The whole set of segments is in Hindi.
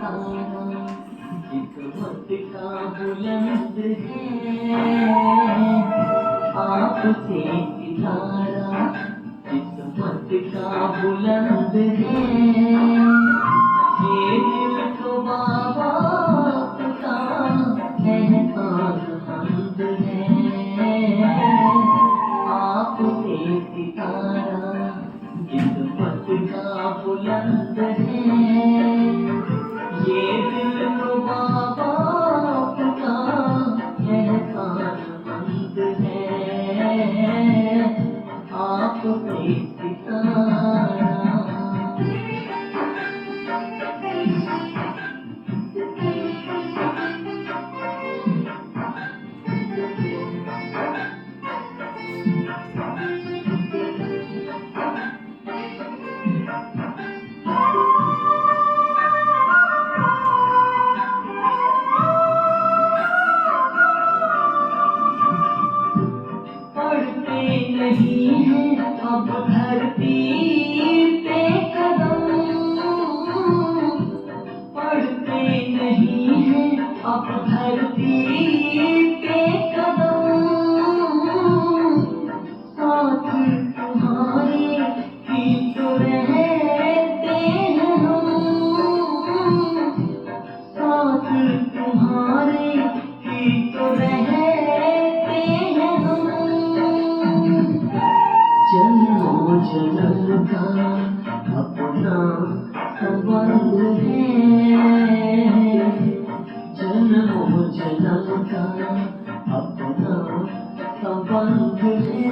सितारा हिकमत का बुलंद है आपसे सितारा हिकमत का बुलंद है ये दिल तो बाबा का एहसानमंद है आपसे सितारा हिकमत का बुलंद है ये दिल तो बाबा का एहसानमंद है आपसे सितारा पढ़ते नहीं है अब धरती पे कदम पढ़ते नहीं है अब धरती पे कदम साथ तुम्हारे ही तो रहते हैं हम साथ तुम्हारे ही तो रहते हैं हम जन्मों जन्म का अपना संबंध है जन्मों जन्म का अपना संबंध है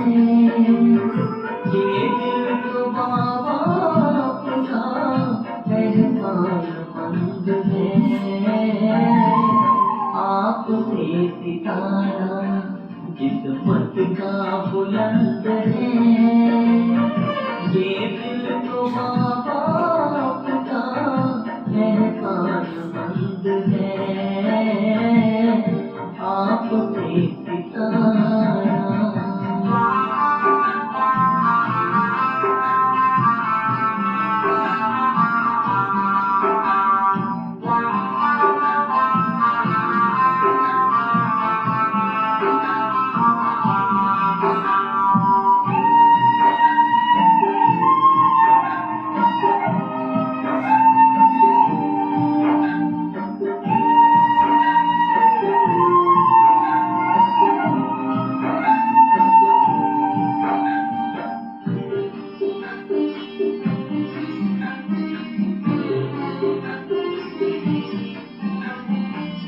ये दिल तो बाबा का एहसानमंद है आपसे सितारा किस्मत का बुलंद है ये दिल तो बाबा का एहसानमंद है आपसे सितारा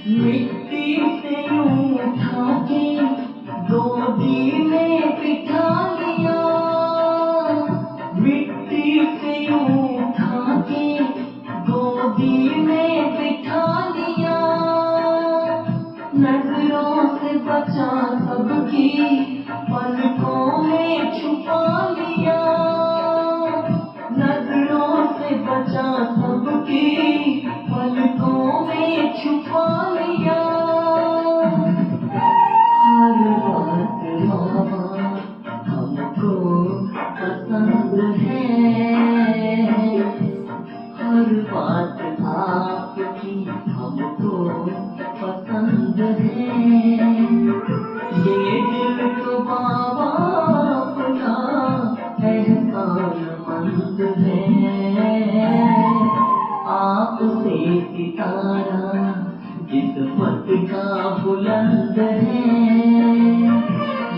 मिट्टी से उठा के गोदी में बिठा लिया मिट्टी से उठा के गोदी में बिठा लिया नजरों से बचा सबकी पलकों में छुपा लिया नजरों से बचा सबकी पलकों में छुपा लिया हर बात बाबा हमको पसंद है हर बात आपकी हमको पसंद है ये दिल तो बाबा का एहसानमंद है आपसे सितारा किस्मत का बुलंद है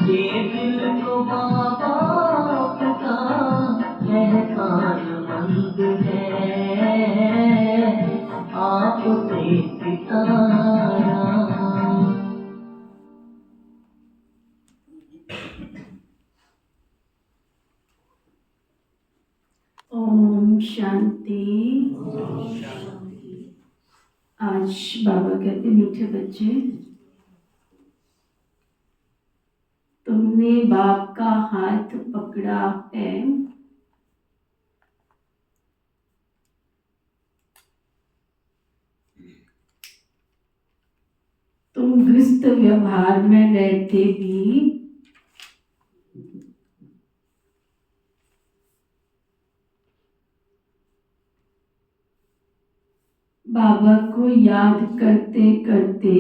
ये दिल तो बाबा का एहसानमंद है आपसे सितारा ओम शांति। आज बाबा कहते मीठे बच्चे तुमने बाप का हाथ पकड़ा है तुम गृहस्थ व्यवहार में रहते भी बाबा को याद करते करते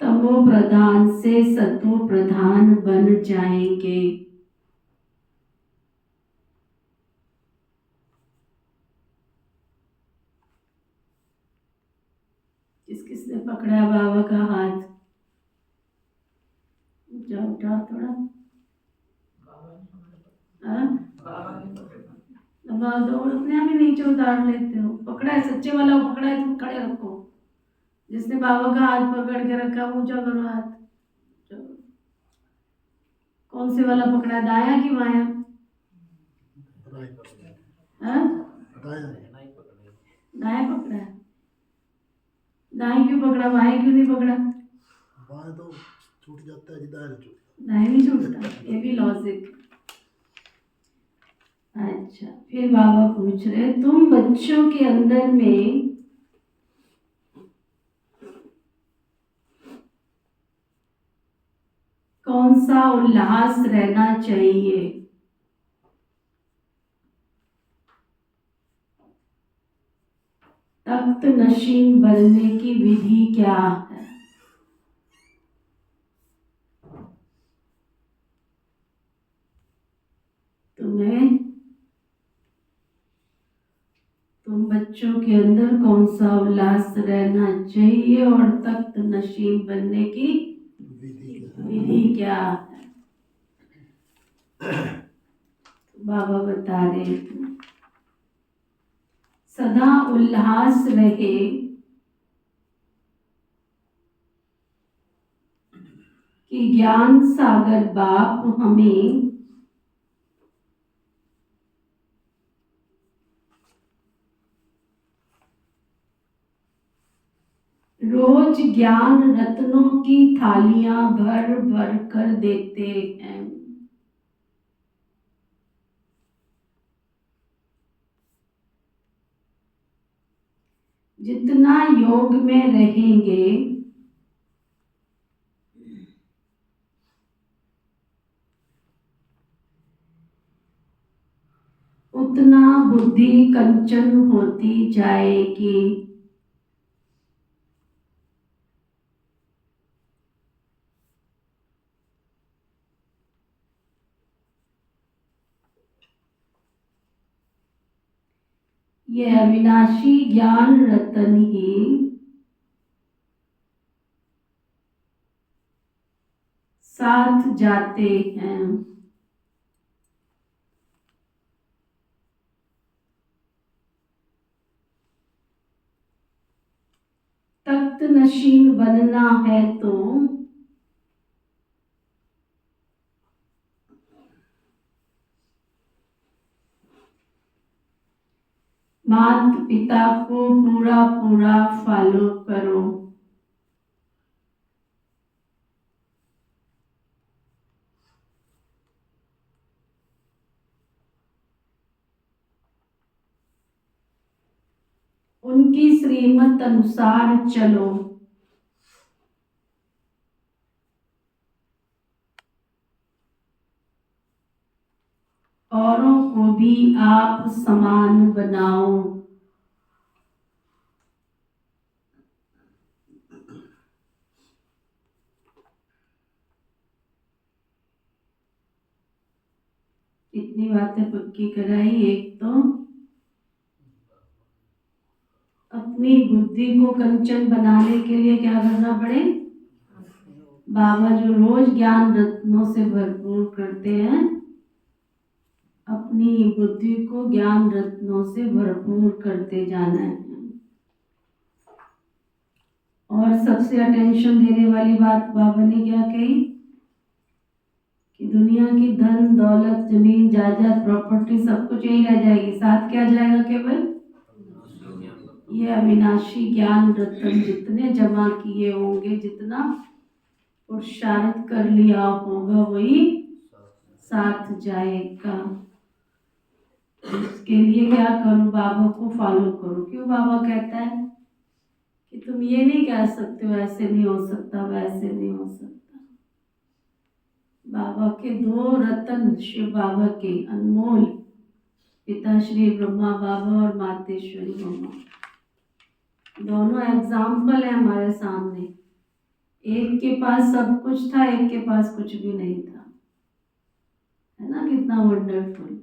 तमो प्रधान से सतो प्रधान बन जाएंगे। किस किसने पकड़ा बाबा का हाथ? ऊंचा उठा थोड़ा। दबा दो और अपने आप ही नीचे उतार लेते हो। पकड़ा है सच्चे वाला पकड़ा है, तुम खड़े रखो। जिसने बाबा का हाथ पकड़ के रखा ऊंचा करो हाथ। चलो। कौन से वाला पकड़ा, दाया कि बाया? दाया पकड़ा है। दाएं क्यों पकड़ा, बाएं क्यों नहीं पकड़ा? बाएं तो छूट जाता है, दाएं नहीं छूटता। दाएं नहीं छूटता, ये भी लॉजिक। अच्छा, फिर बाबा पूछ रहे तुम बच्चों के अंदर में कौन सा उल्लास रहना चाहिए? तख्त नशीन बनने की विधि क्या है? तुम बच्चों के अंदर कौन सा उल्लास रहना चाहिए और तख्त नशीन बनने की विधि क्या है? बाबा बता रहे सदा उल्लास रहे, कि ज्ञान सागर बाप हमें रोज ज्ञान रत्नों की थालियां भर भर कर देते हैं। जितना योग में रहेंगे उतना बुद्धि कंचन होती जाएगी। यह अविनाशी ज्ञान रतन ही साथ जाते हैं। तख्त नशीन बनना है तो माता पिता को पूरा पूरा फॉलो करो। उनकी श्रीमत अनुसार चलो। औरों को भी आप समान बनाओ। कितनी बातें पक्की कराई। एक तो अपनी बुद्धि को कंचन बनाने के लिए क्या करना पड़े? बाबा जो रोज ज्ञान रत्नों से भरपूर करते हैं, अपनी बुद्धि को ज्ञान रत्नों से भरपूर करते जाना है। और सबसे अटेंशन देने वाली बात बाबा ने क्या कही कि दुनिया की धन दौलत जमीन जायदाद प्रॉपर्टी सब कुछ यही रह जाएगी, साथ क्या जाएगा? केवल ये अविनाशी ज्ञान रत्न जितने जमा किए होंगे, जितना पुरुषार्थ कर लिया होगा, वही साथ जाएगा। इसके लिए क्या करो? बाबा को फॉलो करो। क्यों? बाबा कहता है कि तुम ये नहीं कह सकते हो ऐसे नहीं हो सकता, वैसे नहीं हो सकता। बाबा के दो रतन शिव बाबा के अनमोल, पिता श्री ब्रह्मा बाबा और मातेश्वरी मम्मा, दोनों एग्जाम्पल है हमारे सामने। एक के पास सब कुछ था, एक के पास कुछ भी नहीं था, है ना, कितना वंडरफुल।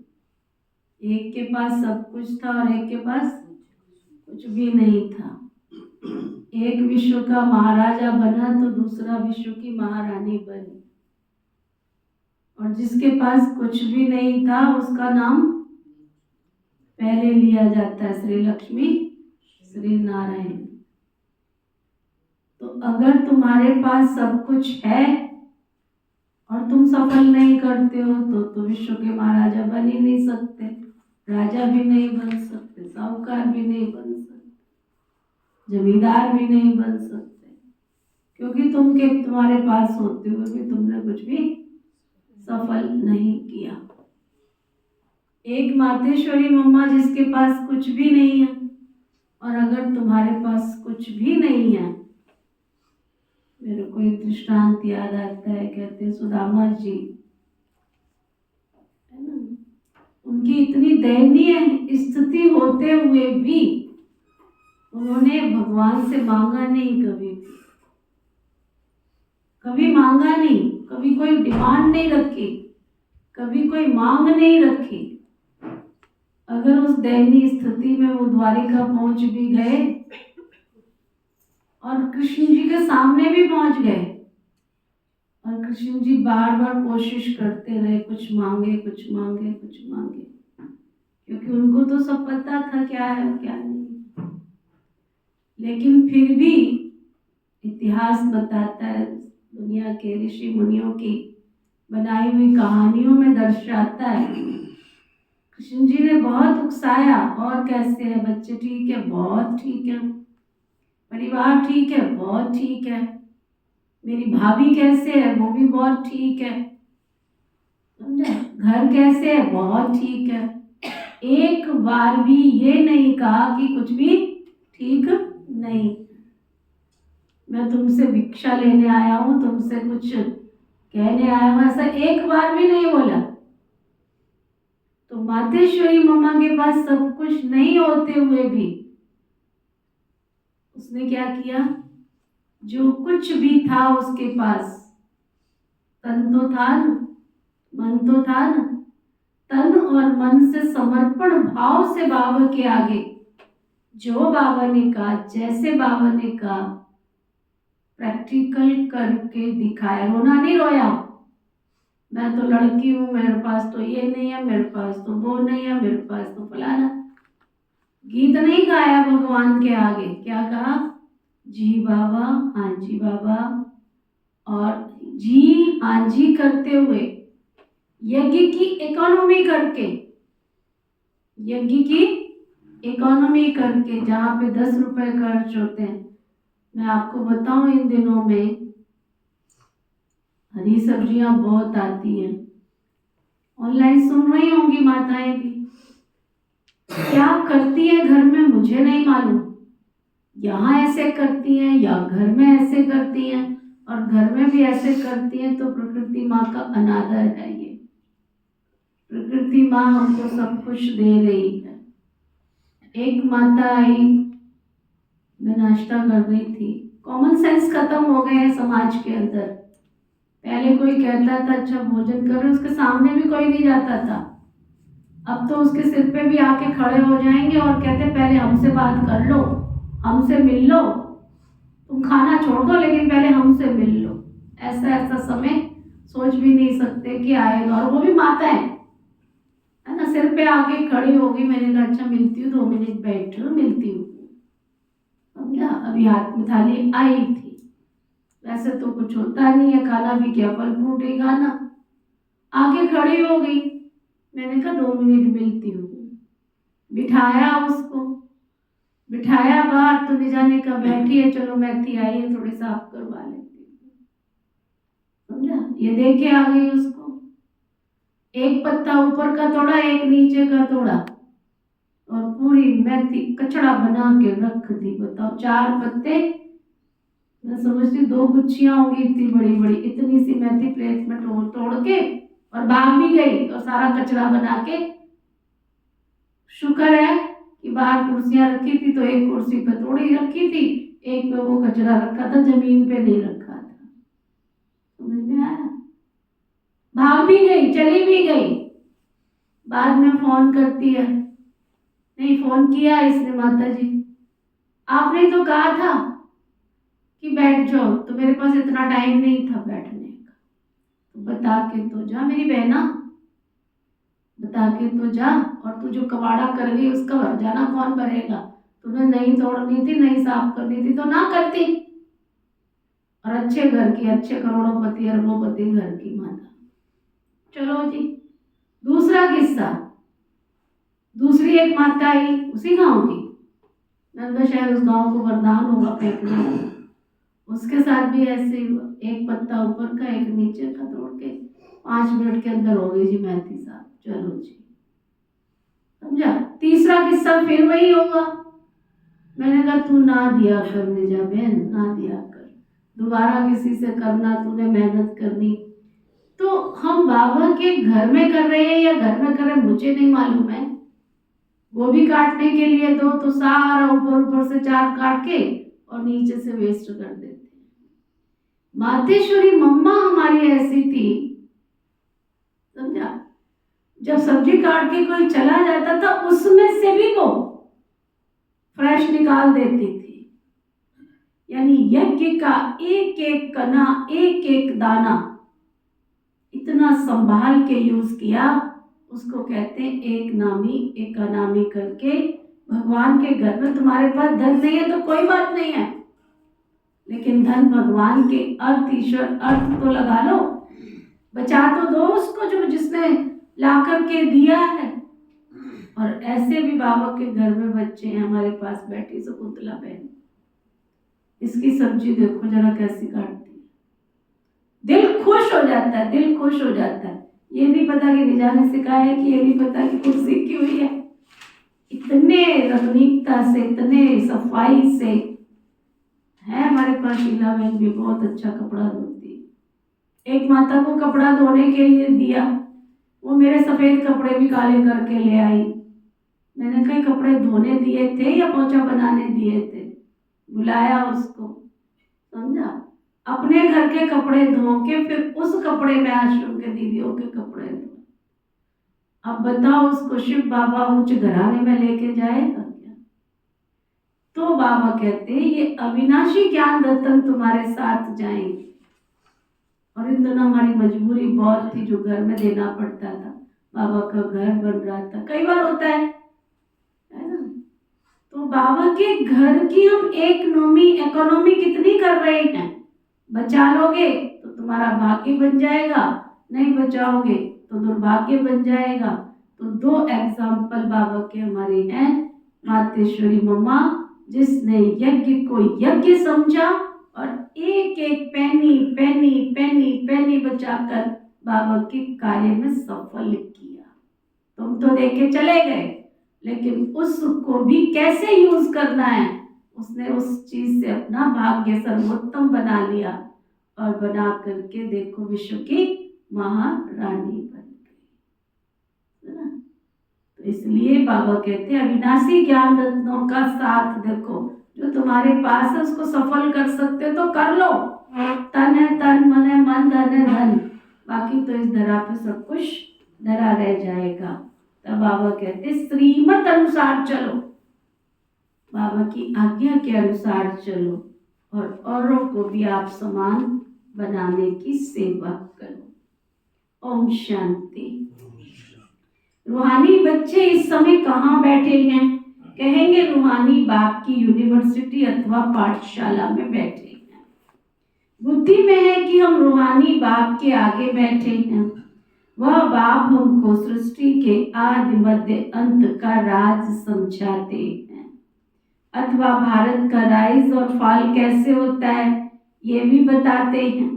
एक के पास सब कुछ था और एक के पास कुछ भी नहीं था। एक विश्व का महाराजा बना तो दूसरा विश्व की महारानी बनी, और जिसके पास कुछ भी नहीं था उसका नाम पहले लिया जाता है श्री लक्ष्मी श्री नारायण। तो अगर तुम्हारे पास सब कुछ है और तुम सफल नहीं करते हो तो विश्व के महाराजा बन ही नहीं सकते, राजा भी नहीं बन सकते, साहूकार भी नहीं बन सकते, जमींदार भी नहीं बन सकते, क्योंकि तुम्हारे पास होते हुए भी तुमने कुछ भी सफल नहीं किया। एक मातेश्वरी मम्मा जिसके पास कुछ भी नहीं है, और अगर तुम्हारे पास कुछ भी नहीं है, मेरे को एक दृष्टांत याद आता है, कहते हैं सुदामा जी, है ना, उनकी इतनी दयनीय स्थिति होते हुए भी उन्होंने भगवान से मांगा नहीं, कभी मांगा नहीं, कभी कोई डिमांड नहीं रखी, कभी कोई मांग नहीं रखी। अगर उस दयनीय स्थिति में वो द्वारिका पहुंच भी गए और कृष्ण जी के सामने भी पहुंच गए, और कृष्ण जी बार बार कोशिश करते रहे, कुछ मांगे कुछ मांगे कुछ मांगे, क्योंकि उनको तो सब पता था क्या है क्या नहीं। लेकिन फिर भी इतिहास बताता है, दुनिया के ऋषि मुनियों की बनाई हुई कहानियों में दर्शाता है, कृष्ण जी ने बहुत उकसाया, और कैसे है, बच्चे ठीक है, बहुत ठीक है, परिवार ठीक है, बहुत ठीक है, मेरी भाभी कैसे है, वो भी बहुत ठीक है, समझा, घर कैसे है, बहुत ठीक है। एक बार भी ये नहीं कहा कि कुछ भी ठीक नहीं, मैं तुमसे भिक्षा लेने आया हूं, तुमसे कुछ कहने आया हूं, ऐसा एक बार भी नहीं बोला। तो मातेश्वरी मम्मा के पास सब कुछ नहीं होते हुए भी उसने क्या किया, जो कुछ भी था उसके पास, तन तो था न, मन तो था न, तन और मन से समर्पण भाव से बाबा के आगे, जो बाबा ने कहा, जैसे बाबा ने कहा, प्रैक्टिकल करके दिखाया। रोना नहीं रोया, मैं तो लड़की हूं, मेरे पास तो ये नहीं है, मेरे पास तो वो नहीं है, मेरे पास तो फलाना, गीत नहीं गाया भगवान के आगे। क्या कहा, जी बाबा, हाँ जी बाबा, और जी हाँ जी करते हुए, यज्ञ की इकोनॉमी करके, यज्ञ की इकोनॉमी करके, जहाँ पे 10 रुपए खर्च होते हैं, मैं आपको बताऊं, इन दिनों में हरी सब्जियां बहुत आती हैं, ऑनलाइन सुन रही होंगी माताएं भी, क्या करती है घर में मुझे नहीं मालूम, यहाँ ऐसे करती हैं या घर में ऐसे करती हैं, और घर में भी ऐसे करती हैं, तो प्रकृति माँ का अनादर है ये। प्रकृति माँ हमको सब कुछ दे रही है। एक माता आई, मैं नाश्ता कर रही थी, कॉमन सेंस खत्म हो गए हैं समाज के अंदर। पहले कोई कहता था अच्छा भोजन कर रहे, उसके सामने भी कोई नहीं जाता था, अब तो उसके सिर पे भी आके खड़े हो जाएंगे और कहते पहले हमसे बात कर लो, हमसे मिल लो, तुम खाना छोड़ दो लेकिन पहले हमसे मिल लो। ऐसा ऐसा समय सोच भी नहीं सकते कि आएगा, और वो भी माता है ना, सिर पे आके खड़ी होगी। मैंने कहा अच्छा मिलती हूँ, 2 मिनट बैठो, मिलती हूँ, समझा। अभी हाथ में थाली आई थी, वैसे तो कुछ होता नहीं है, खाना भी क्या, फल फ्रूट ही खाना, आके खड़ी हो गई। मैंने कहा 2 मिनट मिलती हूँ, बिठाया उसको, बिठाया बाहर, तो ले जाने का बैठी है, चलो मेथी आई है थोड़ी साफ करवा लेती हूँ, समझा। ये देखे आ गई उसको, एक पत्ता ऊपर का तोड़ा, एक नीचे का तोड़ा, और पूरी मेथी कचड़ा बना के रख दी। बताओ, 4 पत्ते मैं समझती 2 गुच्छियां होंगी इतनी बड़ी बड़ी, इतनी सी मेथी प्लेट में तोड़ तोड़ के और भाग भी गई और सारा कचरा बना के। शुक्र है कि बाहर कुर्सियां रखी थी तो एक कुर्सी पे थोड़ी रखी थी, एक पे वो कचरा रखा था, जमीन पे नहीं रखा था। समझ में आया? भाग भी गई, चली भी गई। बाद में फोन करती है, नहीं फोन किया इसने, माता जी आपने तो कहा था कि बैठ जाओ, तो मेरे पास इतना टाइम नहीं था बैठने का। तो बता के तो जा मेरी बहना, बता के तो जा। और तू जो कबाड़ा कर गई उसका भरजाना कौन भरेगा? तूने नहीं तोड़नी थी, नहीं साफ करनी थी तो ना करती। और अच्छे घर की, अच्छे करोड़ोंपति अरबोंपति घर की माता। चलो जी, दूसरा किस्सा। दूसरी एक माता आई उसी गांव की, नंदा शायद उस गांव को वरदान होगा फेंकने का। उसके साथ भी ऐसे ही हुआ, एक पत्ता ऊपर का एक नीचे का तोड़ के 5 मिनट के अंदर हो गई जी मेहंदी साहब। चलो जी, समझा? तीसरा किस्सा फिर वही होगा। मैंने कहा तू ना दिया कर निजा बहन, ना दिया कर, दोबारा किसी से करना, तूने मेहनत करनी। तो हम बाबा के घर में कर रहे हैं या घर में कर रहे हैं मुझे नहीं मालूम है। गोभी काटने के लिए दो तो सारा ऊपर ऊपर से 4 काट के और नीचे से वेस्ट कर देते हैं। मातेश्वरी मम्मा हमारी ऐसी थी, समझा? जब सब्जी काट के कोई चला जाता था उसमें से भी वो फ्रेश निकाल देती थी। यानी यज्ञ का एक एक कना, एक एक दाना इतना संभाल के यूज किया। उसको कहते हैं एक नामी एक अनामी करके। भगवान के घर में तुम्हारे पास धन नहीं है तो कोई बात नहीं है, लेकिन धन भगवान के अर्थ, ईश्वर अर्थ तो लगा लो, बचा तो दो उसको जो जिसने ला करके दिया है। और ऐसे भी बाबा के घर में बच्चे हैं हमारे पास बैठी शकुंतला बहन, इसकी सब्जी देखो जरा कैसी काटती है, दिल खुश हो जाता है, दिल खुश हो जाता है। ये नहीं पता कि निजा ने सिखाया है, कि ये नहीं पता कि खुद सीखी हुई है। इतने रत्नीकता से, इतने सफाई से है हमारे पास। शीला बहन भी बहुत अच्छा कपड़ा धोती है। एक माता को कपड़ा धोने के लिए दिया, वो मेरे सफेद कपड़े भी काले करके ले आई। मैंने कई कपड़े धोने दिए थे या पोछा बनाने दिए थे? बुलाया उसको, समझा? अपने घर के कपड़े धो के फिर उस कपड़े में आश्रम के दीदियों के कपड़े धो। अब बताओ उसको शिव बाबा उच्च घराने में लेके जाएगा क्या? तो बाबा कहते हैं ये अविनाशी ज्ञान रतन तुम्हारे साथ जाएंगे। और इन दोनों हमारी मजबूरी बहुत थी, जो घर में देना पड़ता था। बाबा का घर बन रहा था, कई बार होता है ना? तो बाबा के घर की हम इकोनॉमी कितनी कर रहे हैं? बचा लोगे तो तुम्हारा भाग्य बन जाएगा, नहीं बचाओगे तो दुर्भाग्य बन जाएगा। तो 2 एग्जाम्पल बाबा के हमारे हैं। मातेश्वरी मम्मा जिसने यज्ञ को यज्ञ समझा और एक एक पैनी पैनी पैनी पैनी बचाकर बाबा के कार्य में सफल किया। तुम तो देख के चले गए, लेकिन उसको भी कैसे यूज करना है, उसने उस चीज से अपना भाग्य सर्वोत्तम बना लिया और बना करके देखो विश्व की महारानी बन गई, है ना? तो इसलिए बाबा कहते हैं अविनाशी ज्ञान रत्नों का साथ देखो, जो तुम्हारे पास है उसको सफल कर सकते हो तो कर लो। तन है तन, मन है मन, धन है धन, बाकी तो इस धरा पे सब कुछ धरा रह जाएगा। तब बाबा कहते श्रीमत अनुसार चलो, बाबा की आज्ञा के अनुसार चलो और औरों को भी आप समान बनाने की सेवा करो। ओम शांति। रूहानी बच्चे इस समय कहाँ बैठे हैं? कहेंगे रूहानी बाप की यूनिवर्सिटी अथवा पाठशाला में बैठे हैं। बुद्धि में है कि हम रूहानी बाप के आगे बैठे हैं। वह बाप हमको सृष्टि के आदि मध्य अंत का राज समझाते हैं, अथवा भारत का राइज और फॉल कैसे होता है ये भी बताते हैं।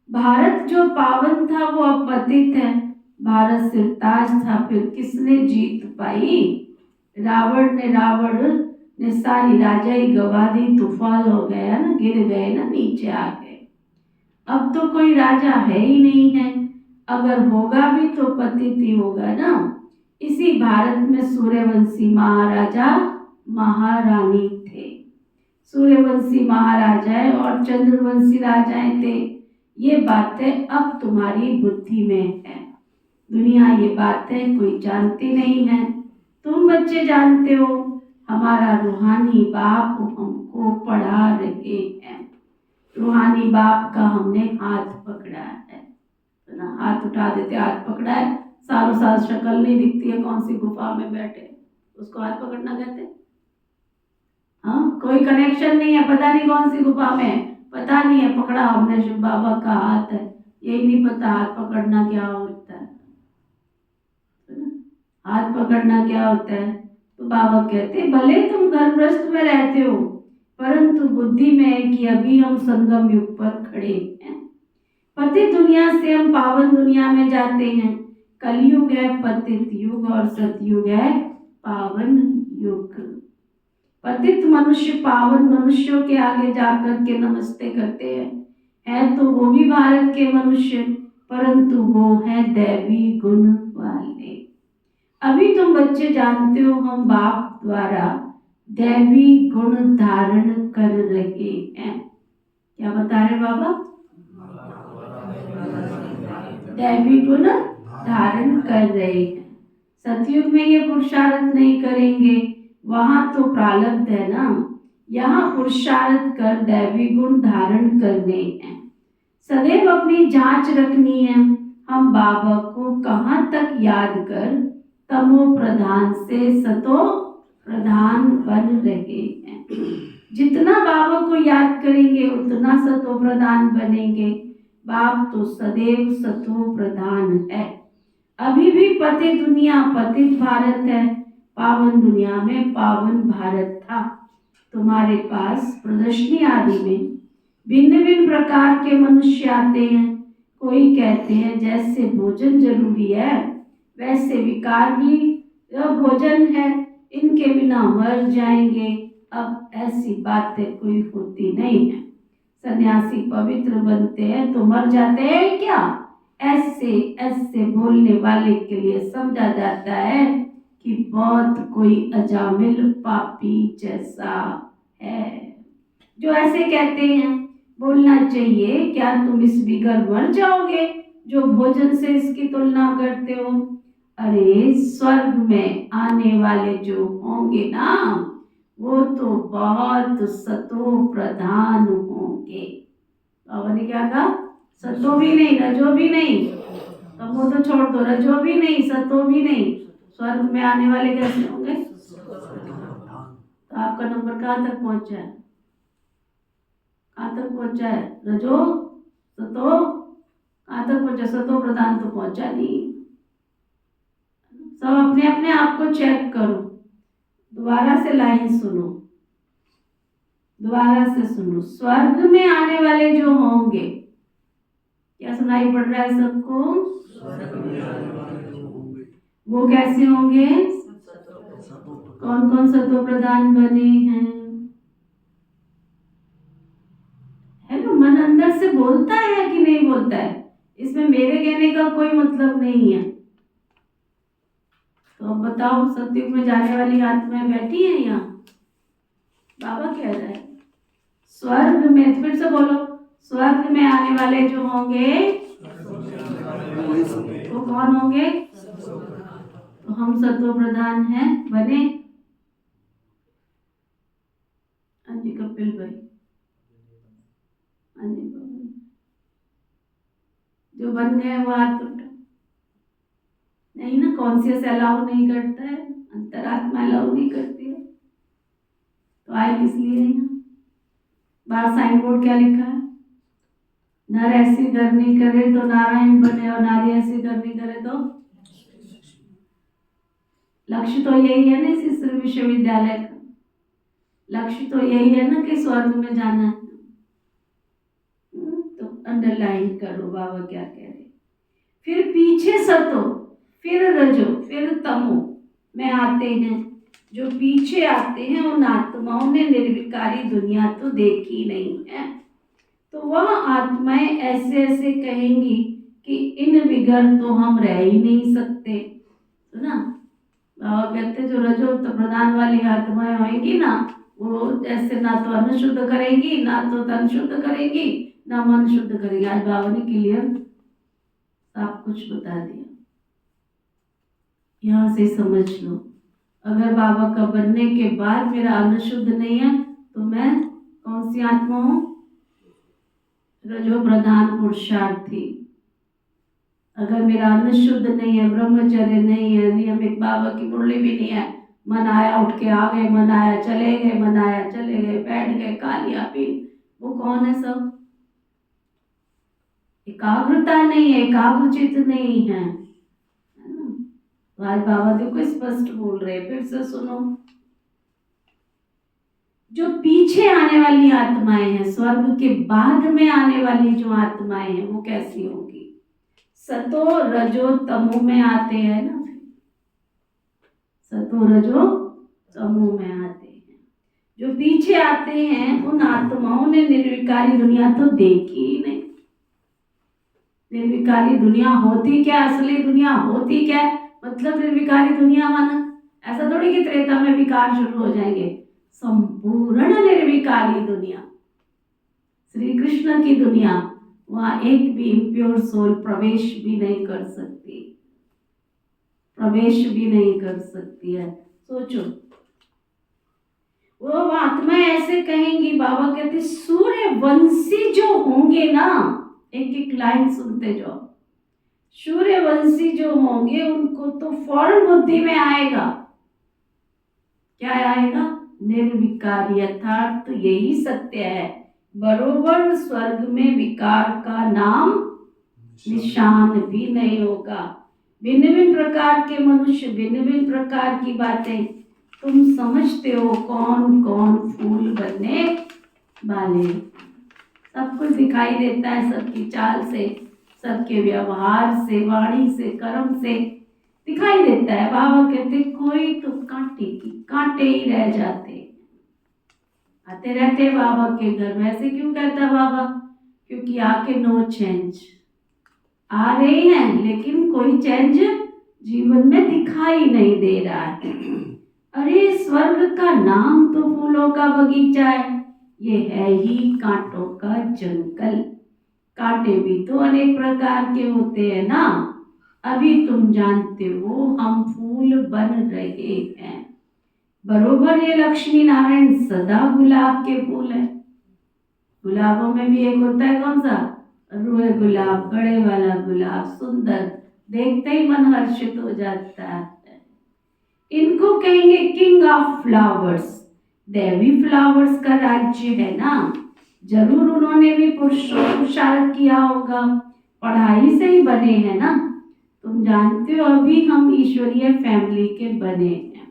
भारत जो पावन था वो अब पतित है। भारत सिरताज था, फिर किसने जीत पाई? रावण ने सारी राजाई गवा दी, तूफान हो गया ना, गिर गए ना, नीचे आ गए। अब तो कोई राजा है ही नहीं है, अगर होगा भी तो पतित ही होगा ना। इसी भारत में सूर्यवंशी महाराजा महारानी थे। सूर्यवंशी महाराजाएं और चंद्रवंशी राजाएं थे। ये बातें अब तुम्हारी बुद्धि में है। दुनिया ये बातें कोई जानती नहीं है, तुम बच्चे जानते हो। हमारा रूहानी बाप हमको पढ़ा रहे हैं। रूहानी बाप का हमने हाथ पकड़ा है ना, हाथ उठा देते, हाथ पकड़ा है, सालों साल शक्ल नहीं दिखती है, कौन सी गुफा में बैठे, उसको हाथ पकड़ना कहते। हाँ, कोई कनेक्शन नहीं है, पता नहीं कौन सी गुफा में, पता नहीं है, पकड़ा हमने शिव बाबा का हाथ है, यही नहीं पता हाथ पकड़ना क्या होता है। हाथ पकड़ना क्या होता है? तो बाबा कहते भले तुम गर्भस्थ में रहते हो, परंतु बुद्धि में है कि अभी हम संगम युग पर खड़े हैं। पतित दुनिया से हम पावन दुनिया में जाते हैं। कलयुग है पतित युग और सतयुग है पावन युग। पतित मनुष्य पावन मनुष्यों के आगे जाकर के नमस्ते करते हैं, है तो वो भी भारत के मनुष्य, परंतु वो है दैवी गुण वाले। अभी तुम बच्चे जानते हो हम बाप द्वारा दैवी गुण धारण कर रहे हैं। क्या बता रहे बाबा? दैवी गुण धारण कर रहे हैं। सतयुग में ये पुरुषार्थ नहीं करेंगे, वहां तो प्रारब्ध है ना। यहाँ पुरुषार्थ कर दैवी गुण धारण करने हैं। सदैव अपनी जांच रखनी है, हम बाबा को कहाँ तक याद कर तमो प्रधान से सतो प्रधान बन रहे हैं। जितना बाबा को याद करेंगे उतना सतो प्रधान बनेंगे। बाप तो सदैव सतो प्रधान है। अभी भी पतित दुनिया पतित भारत है, पावन दुनिया में पावन भारत था। तुम्हारे पास प्रदर्शनी आदि में भिन्न भिन्न प्रकार के मनुष्य आते हैं। कोई कहते हैं जैसे भोजन जरूरी है वैसे विकार भी भोजन है, इनके बिना मर जाएंगे। अब ऐसी बातें कोई होती नहीं है। सन्यासी पवित्र बनते हैं तो मर जाते हैं क्या? ऐसे ऐसे बोलने वाले के लिए समझा जाता है कि बहुत कोई अजामिल पापी जैसा है। जो ऐसे कहते हैं बोलना चाहिए क्या तुम इस बिगर मर जाओगे जो भोजन से इसकी तुलना करते हो? अरे स्वर्ग में आने वाले जो होंगे ना वो तो बहुत सतो प्रधान होंगे। बाबा ने क्या कहा? सतो भी नहीं रजो भी नहीं, तो वो तो छोड़ दो, रजो भी नहीं सतो भी नहीं, स्वर्ग में आने वाले कैसे होंगे? तो आपका नंबर कहाँ तक पहुंचा है? कहाँ तक पहुंचा है? रजो सतो कहाँ तक पहुंचा? सतो प्रधान तो पहुंचा नहीं। सब अपने अपने आप को चेक करो, दोबारा से लाइन सुनो, दोबारा से सुनो। स्वर्ग में आने वाले जो होंगे, क्या सुनाई पड़ रहा है सबको? वो कैसे होंगे? कौन कौन सतो प्रधान बने हैं? है ना, मन अंदर से बोलता है कि नहीं बोलता है? इसमें मेरे कहने का कोई मतलब नहीं है। तो अब बताओ, सतयुग में जाने वाली आत्माएं बैठी है यहाँ? बाबा कह रहा है स्वर्ग में, फिर से बोलो, स्वर्ग में आने वाले जो होंगे वो कौन होंगे? तो हम सतो प्रधान हैं, बने? हाँ जी कपिल भाई, हाँ जी जो बन गए वो हाथ उठा। नहीं ना, कॉन्शियस अलाउ नहीं करता है, अंतरात्मा अलाउ नहीं करती है, तो आए किस लिए यहाँ? बाहर साइन बोर्ड क्या लिखा है? नर ऐसी करनी करे तो नारायण बने और नारी ऐसी करनी करे तो? लक्ष्य तो यही है ना इस विश्वविद्यालय का, लक्ष्य तो यही है ना कि स्वर्ग में जाना है। तो अंडरलाइन करो बाबा क्या कह रहे। फिर पीछे सतो, फिर रजो, फिर तमो में आते हैं। जो पीछे आते हैं उन आत्माओं ने निर्विकारी दुनिया तो देखी नहीं है। तो वह आत्माएं ऐसे ऐसे कहेंगी कि इन बिगर तो हम रह ही नहीं सकते। तो ना बाबा कहते जो रजो तो प्रधान वाली आत्माएं होंगी ना, वो ऐसे ना तो अन्न शुद्ध करेंगी, ना तो तन शुद्ध करेंगी, ना मन शुद्ध करेंगी। आज बाबा ने क्लियर सब कुछ बता दिया। यहाँ से समझ लो, अगर बाबा का बनने के बाद मेरा अन्न शुद्ध नहीं है तो मैं कौन सी आत्मा हूँ? रजो प्रधान पुरुषार्थी। अगर मेरा अन्न शुद्ध नहीं है, ब्रह्मचर्य नहीं है, नियमित बाबा की मुरली भी नहीं है, मन आया उठ के आ गए, मन आया चले गए, मन आया चले गए, बैठ गए, खा लिया पी, वो कौन है? सब एकाग्रता नहीं है, एकाग्रचित नहीं है। तो आज बाबा देखो स्पष्ट बोल रहे, फिर से सुनो। जो पीछे आने वाली आत्माएं हैं, स्वर्ग के बाद में आने वाली जो आत्माएं हैं, वो कैसी होगी? सतो रजो तमो में आते हैं ना, सतो रजो तमो में आते हैं। जो पीछे आते हैं उन आत्माओं ने निर्विकारी दुनिया तो देखी ही नहीं। निर्विकारी दुनिया होती क्या? असली दुनिया होती क्या? मतलब निर्विकारी दुनिया माना ऐसा थोड़ी कि त्रेता में विकार शुरू हो जाएंगे। संपूर्ण निर्विकारी दुनिया, श्री कृष्ण की दुनिया, वहां एक भी इम्प्योर सोल प्रवेश भी नहीं कर सकती, प्रवेश भी नहीं कर सकती है। सोचो, वो आत्माएं ऐसे कहेंगी, बाबा कहते सूर्यवंशी जो होंगे ना, एक एक लाइन सुनते जाओ, सूर्यवंशी जो होंगे उनको तो फौरन बुद्धि में आएगा, क्या आएगा? निर्विकार। यथार्थ तो यही सत्य है, बरोबर स्वर्ग में विकार का नाम निशान भी नहीं होगा। भिन्न भिन्न प्रकार के मनुष्य, भिन्न भिन्न प्रकार की बातें, तुम समझते हो कौन कौन फूल बनने वाले। सब कुछ दिखाई देता है, सबकी चाल से, सबके व्यवहार से, वाणी से, कर्म से दिखाई देता है। बाबा कहते कोई तो कांटे की कांटे ही रह जाते, आते रहते बाबा के घर। वैसे क्यों कहता बाबा? क्योंकि आके नो चेंज, आ रही हैं लेकिन कोई चेंज जीवन में दिखाई नहीं दे रहा है। अरे स्वर्ग का नाम तो फूलों का बगीचा है, ये है ही कांटों का जंगल। कांटे भी तो अनेक प्रकार के होते हैं ना। अभी तुम जानते हो हम फूल बन रहे हैं, बरोबर। ये लक्ष्मी नारायण सदा गुलाब के फूल है। गुलाबों में भी एक होता है कौन सा? रुए गुलाब, बड़े वाला गुलाब, सुंदर, देखते ही मन हर्षित हो जाता है। इनको कहेंगे king of flowers, Devi flowers का राज्य है ना। जरूर उन्होंने भी पुरुषार्थ किया होगा, पढ़ाई से ही बने हैं ना। तुम जानते हो अभी हम ईश्वरीय फैमिली के बने हैं,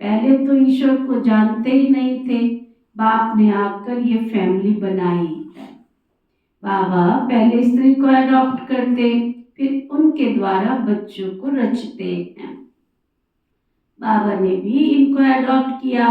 पहले तो ईश्वर को जानते ही नहीं थे, बाप ने आकर ये फैमिली बनाई है। बाबा पहले स्त्री को अडॉप्ट करते, फिर उनके द्वारा बच्चों को रचते हैं। बाबा ने भी इनको अडॉप्ट किया,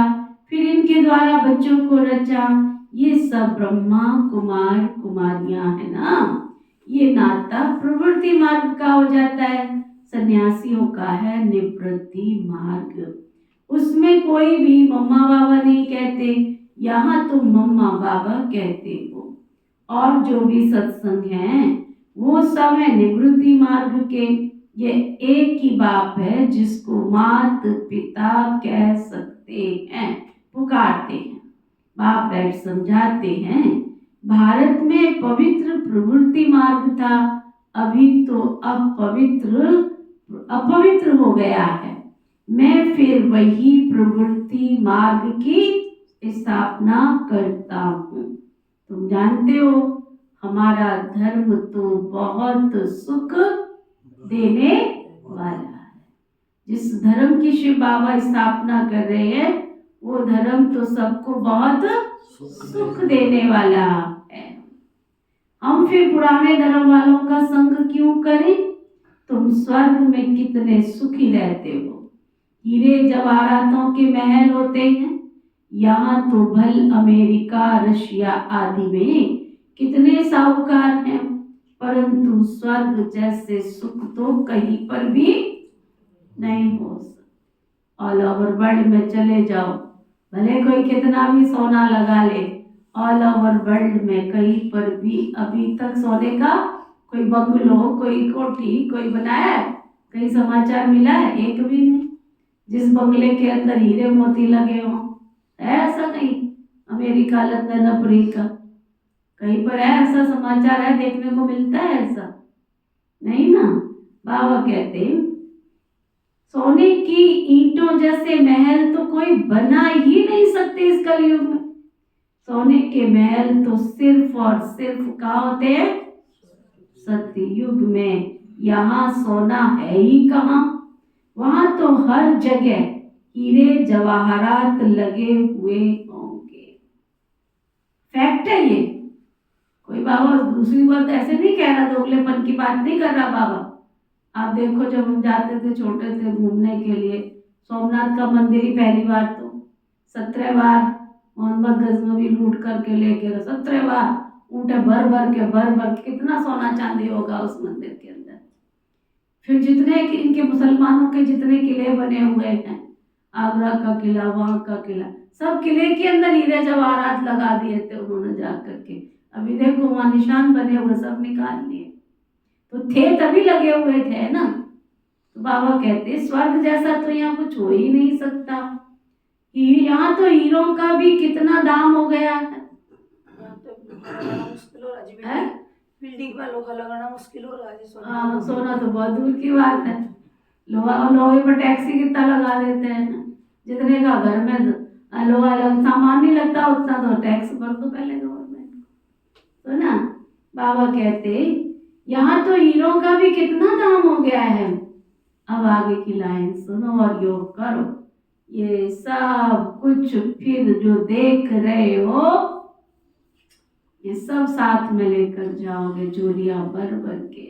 फिर इनके द्वारा बच्चों को रचा। ये सब ब्रह्मा कुमार कुमारियां है ना। ये नाता प्रवृत्ति मार्ग का हो जाता है, सन्यासियों का है निवृत्ति मार्ग। उसमें कोई भी मम्मा बाबा नहीं कहते, यहाँ तुम मम्मा बाबा कहते हो। और जो भी सत्संग है वो सब है निवृत्ति मार्ग के। ये एक ही बाप है जिसको मात पिता कह सकते हैं, पुकारते हैं। बाप बैठ समझाते हैं। भारत में पवित्र प्रवृत्ति मार्ग था, अभी तो अपवित्र हो गया है। मैं फिर वही प्रवृत्ति मार्ग की स्थापना करता हूँ। तुम जानते हो हमारा धर्म तो बहुत सुख देने वाला है। जिस धर्म की शिव बाबा स्थापना कर रहे हैं वो धर्म तो सबको बहुत सुख देने वाला है। हम फिर पुराने धर्म वालों का संग क्यों करें? तुम स्वर्ग में कितने सुखी रहते हो, हीरे जवाहरातों के महल होते हैं। यहाँ तो भल अमेरिका रशिया आदि में कितने साहूकार हैं, परंतु स्वर्ग जैसे सुख तो कहीं पर भी नहीं हो सकता। ऑल ओवर वर्ल्ड में चले जाओ, भले कोई कितना भी सोना लगा ले, ऑल ओवर वर्ल्ड में कहीं पर भी अभी तक सोने का कोई बंगलो, कोई कोठी कोई बनाया है? कहीं समाचार मिला है? एक भी नहीं। जिस बंगले के अंदर हीरे मोती लगे हों, है ऐसा कहीं? अमेरिका, लंदन, अफ्रीका, कहीं पर है ऐसा समाचार? है देखने को मिलता है ऐसा? नहीं ना। बाबा कहते सोने की ईंटों जैसे महल तो कोई बना ही नहीं सकते इस कलयुग में। सोने के महल तो सिर्फ और सिर्फ कहाँ होते हैं? सतयुग में। यहाँ सोना है ही कहाँ, वहां तो हर जगह हीरे जवाहरात लगे हुए होंगे। फैक्ट है ये, कोई बाबा दूसरी बात ऐसे नहीं कह रहा, दोगलेपन की बात नहीं कर रहा बाबा। आप देखो जब हम जाते थे छोटे थे घूमने के लिए सोमनाथ का मंदिर ही पहली बार तो 17 बार मोहम्मद गजनवी लूट करके लेके 17 बार ऊँटे भर भर के कितना सोना चांदी होगा उस मंदिर के अंदर। फिर जितने इनके मुसलमानों के जितने किले बने हुए हैं, आगरा का किला, वहां का किला, सब किले के अंदर हीरे जवाहरात लगा दिए थे उन्होंने जा करके। अभी देखो वहां निशान बने हुए, सब निकाल लिए। तो थे तभी लगे हुए थे ना। तो बाबा कहते स्वर्ग जैसा तो यहाँ कुछ हो ही नहीं सकता। यहाँ तो हीरों का भी कितना दाम हो गया है। मुश्किल हो रहा है, बिल्डिंग वालों का लगाना मुश्किल हो रहा है। हाँ, सोना तो बहुत दूर की बात है। लोहे पर टैक्सी कितना लगा देते हैं ना, जितने का घर में लोहा सामान नहीं लगता उतना तो टैक्स भर दो पहले गवर्नमेंट। तो ना बाबा कहते यहाँ तो हीरों का भी कितना दाम हो गया है। अब आगे की लाइन सुनो और योग करो। ये सब कुछ फिर जो देख रहे हो ये सब साथ में लेकर जाओगे झोलियां भर भर के,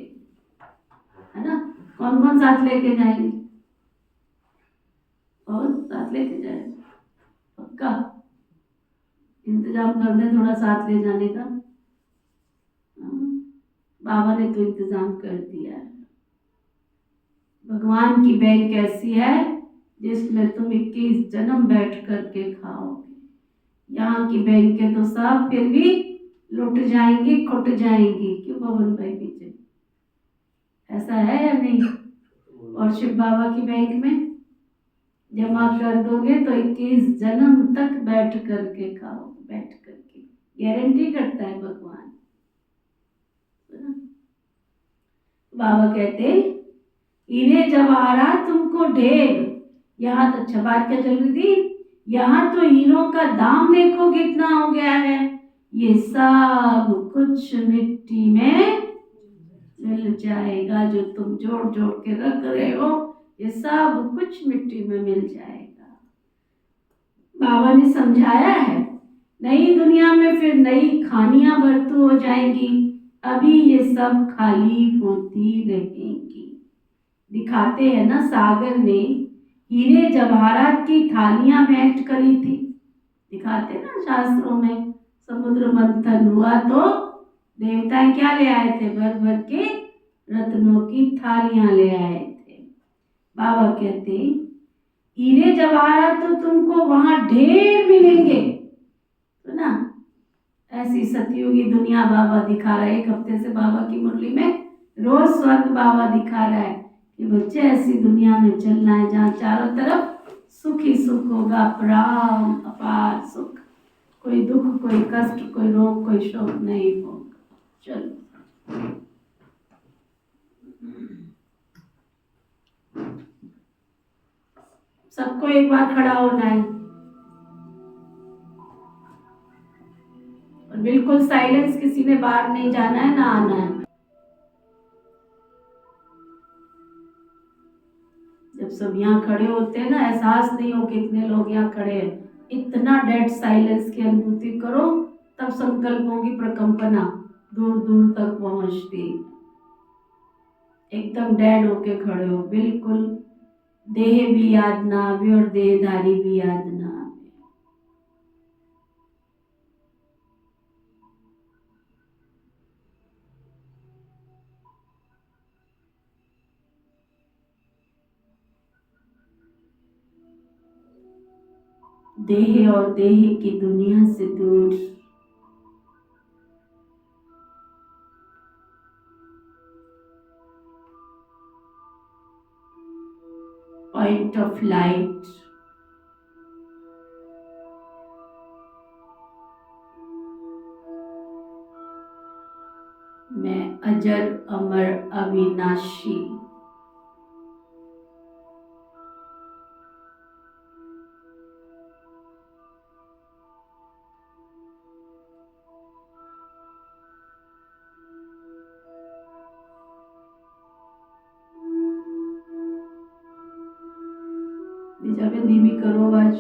है ना। कौन कौन साथ लेके जाएंगे? और साथ लेके जाएंगे पक्का? इंतजाम कर दे थोड़ा साथ ले जाने का। बाबा ने तो इंतजाम कर दिया है। भगवान की बैंक ऐसी है जिसमें तुम 21 जन्म बैठ करके खाओगे। यहाँ की बैंकें तो सब फिर भी लुट जाएंगी, खुट जाएंगी। क्यों पवन भाई पीछे? ऐसा है या नहीं? और शिव बाबा की बैंक में जमा कर दोगे तो 21 जन्म तक बैठ करके खाओ, बैठ करके गारंटी करता है भगवान। बाबा कहते हीरे जवाहरात तुमको ढेर। यहाँ तो छबार क्या चल रही थी, यहाँ तो हीरों का दाम देखो कितना हो गया है। ये सब कुछ मिट्टी में मिल जाएगा, जो तुम जोड़ जोड़ के रख रहे हो ये सब कुछ मिट्टी में मिल जाएगा। बाबा ने समझाया है नई दुनिया में फिर नई खानियां बरतू हो जाएंगी, अभी ये सब खाली होती रहेंगी। दिखाते हैं ना सागर ने हीरे जवाहरात की थालियां भेंट करी थी, दिखाते ना शास्त्रों में। समुद्र मंथन हुआ तो देवताएं क्या ले आए थे? भर भर के रत्नों की थालियां ले आए थे। बाबा कहते हीरे जवाहरात तो तुमको वहां ढेर मिलेंगे। तो ना ऐसी सतयुगी दुनिया बाबा दिखा रहा है। एक हफ्ते से बाबा की मुरली में रोज स्वर्ग बाबा दिखा रहा है कि बच्चे ऐसी दुनिया में चलना है जहाँ चारों तरफ सुख ही सुख होगा, अपराम अपार सुख, कोई दुख, कोई कष्ट, कोई रोग, कोई शोक नहीं होगा। चलो सबको एक बार खड़ा होना है और बिल्कुल साइलेंस, किसी ने बाहर नहीं जाना है ना आना है। जब सब यहाँ खड़े होते हैं ना एहसास नहीं हो कितने लोग यहाँ खड़े हैं, इतना डेड साइलेंस की अनुभूति करो, तब संकल्पों की प्रकंपना दूर दूर तक पहुंचती। एकदम डेड होके खड़े हो, बिल्कुल देह भी याद ना आवे और देहधारी भी याद ना आवे। देह और देह की दुनिया से दूर, पॉइंट ऑफ लाइट, मैं अजर अमर अविनाशी जब धीमी करो आवाज।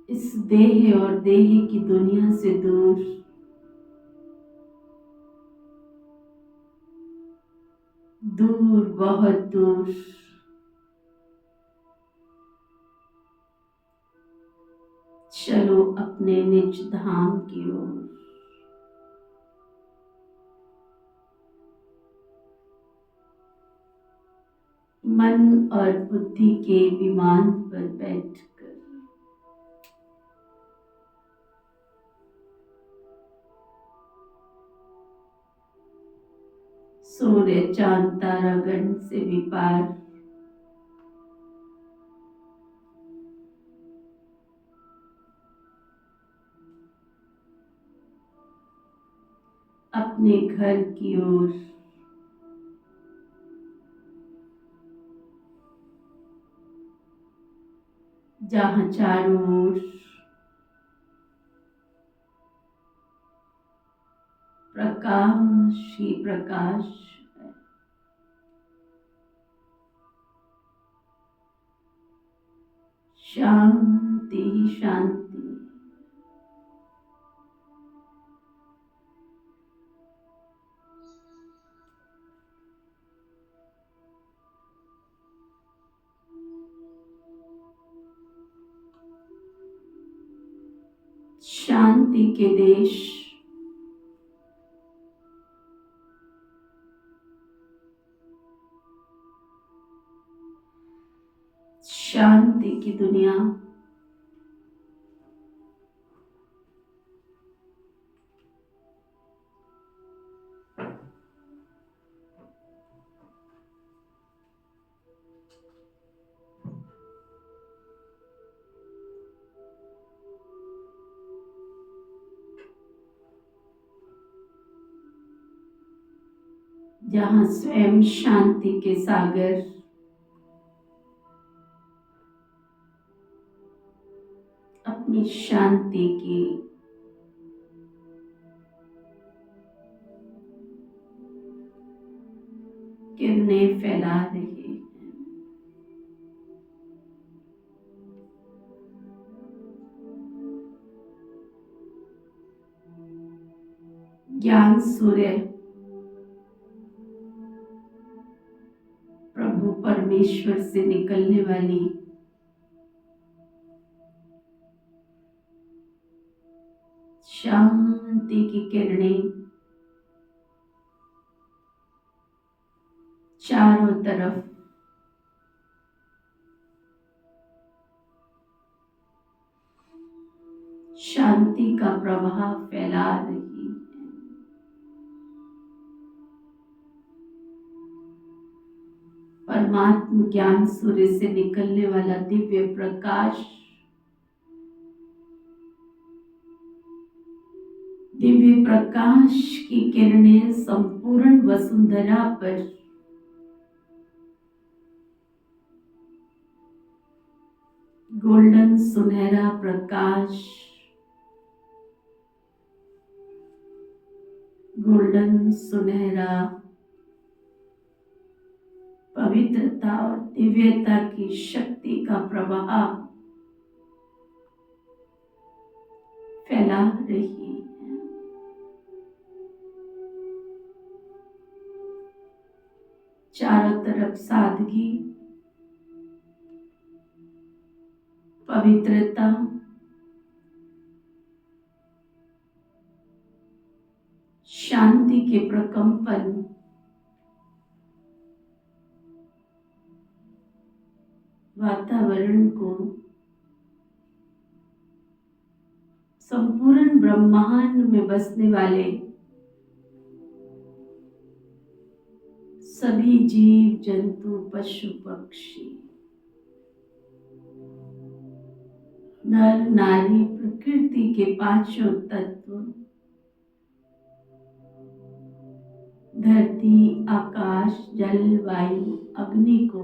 इस देह और देह की दुनिया से दूर, दूर, बहुत दूर, चलो अपने निज धाम की ओर। मन और बुद्धि के विमान पर बैठकर सूर्य चांद तारागण से भी पार, अपने घर की ओर, जहां चारों ओर प्रकाश ही प्रकाश है। शांति ही शांति। शांति के देश, शांति की दुनिया, जहां स्वयं शांति के सागर अपनी शांति की किरणें फैला रहे हैं। ज्ञान सूर्य प्रभु परमेश्वर से निकलने वाली शांति की किरणें चारों तरफ शांति का प्रवाह फैला रही है। परमात्म ज्ञान सूर्य से निकलने वाला दिव्य प्रकाश, दिव्य प्रकाश की किरणें संपूर्ण वसुंधरा पर गोल्डन सुनहरा प्रकाश, गोल्डन सुनहरा पवित्रता और दिव्यता की शक्ति का प्रवाह फैला फैला रही है। चारों तरफ सादगी, पवित्रता, शांति के प्रकंपन वातावरण को संपूर्ण ब्रह्मांड में बसने वाले सभी जीव जंतु पशु पक्षी नर नारी प्रकृति के पांचों तत्व धरती आकाश जल वायु अग्नि को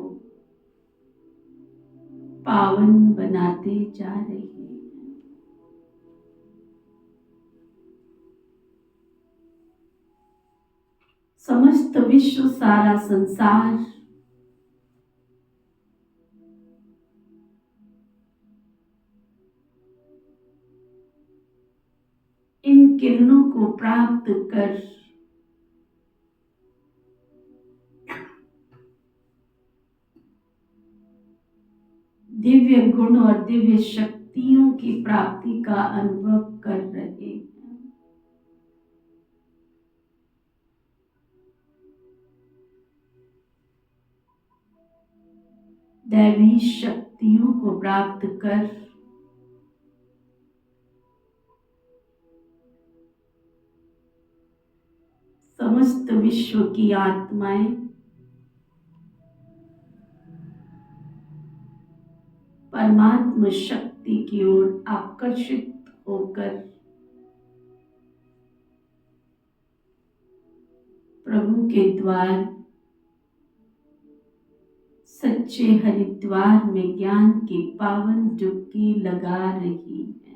पावन बनाते जा रहे हैं। समस्त विश्व सारा संसार इन किरणों को प्राप्त कर दिव्य गुण और दिव्य शक्तियों की प्राप्ति का अनुभव कर रहे हैं। दैवी शक्तियों को प्राप्त कर समस्त विश्व की आत्माएं परमात्मा शक्ति की ओर आकर्षित होकर प्रभु के द्वार सच्चे हरिद्वार में ज्ञान की पावन डुबकी लगा रही है।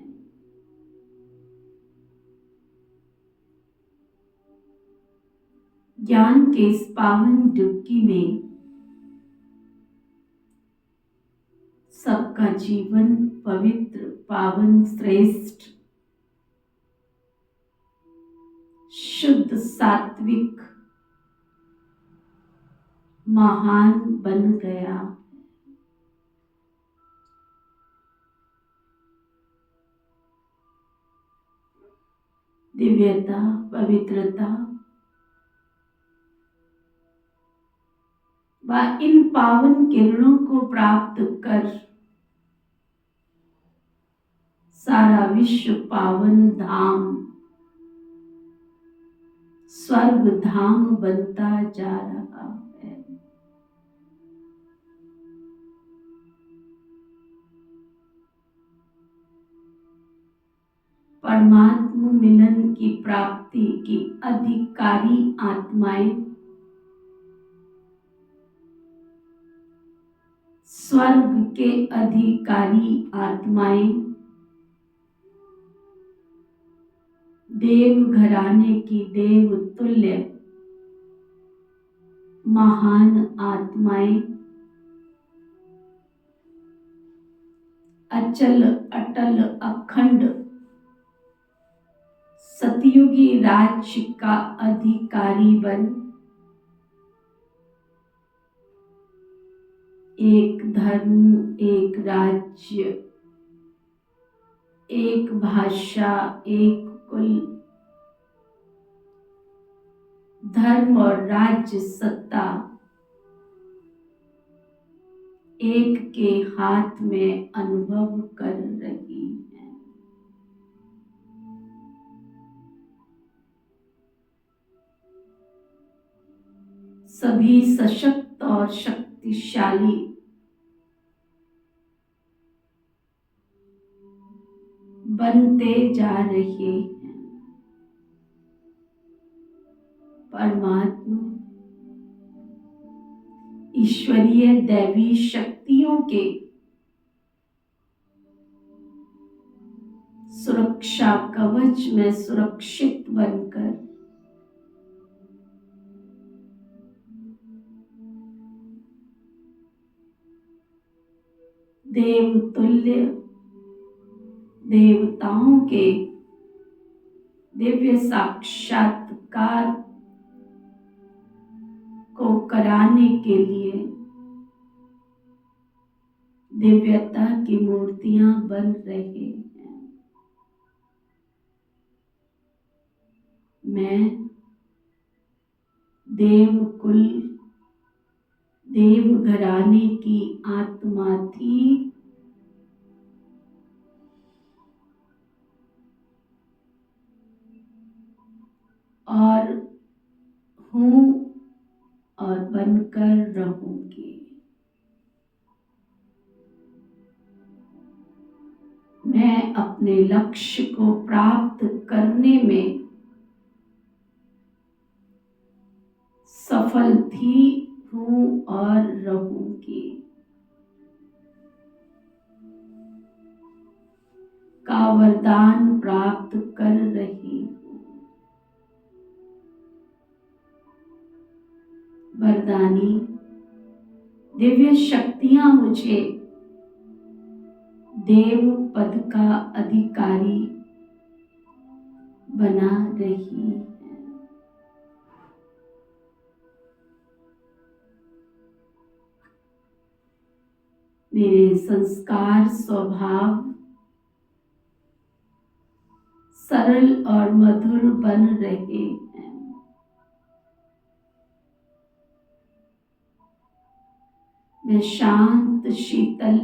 ज्ञान के इस पावन डुबकी में सबका जीवन पवित्र पावन श्रेष्ठ शुद्ध सात्विक महान बन गया। दिव्यता पवित्रता व इन पावन किरणों को प्राप्त कर सारा विश्व पावन धाम स्वर्ग धाम बनता जा रहा है। परमात्मा मिलन की प्राप्ति की अधिकारी आत्माएं स्वर्ग के अधिकारी आत्माएं देव घराने की देव तुल्य महान आत्माएं अचल अटल अखंड सतयुगी राज्य का अधिकारी बन एक धर्म एक राज्य एक भाषा एक कुल धर्म और राज्य सत्ता एक के हाथ में अनुभव कर रही है। सभी सशक्त और शक्तिशाली बनते जा रहे हैं। परमात्मा ईश्वरीय दैवी शक्तियों के सुरक्षा कवच में सुरक्षित बनकर देवतुल्य देवताओं के दिव्य साक्षात्कार को कराने के लिए दिव्यता की मूर्तियां बन रही हैं। मैं देवकुल देव घराने की आत्मा थी और हूँ और बनकर रहूंगी। मैं अपने लक्ष्य को प्राप्त करने में सफल थी, हूँ और रहूंगी। का वरदान प्राप्त कर रही हूँ। वरदानी दिव्य शक्तियां मुझे देव पद का अधिकारी बना रही है। मेरे संस्कार स्वभाव सरल और मधुर बन रहे हैं। मैं शांत शीतल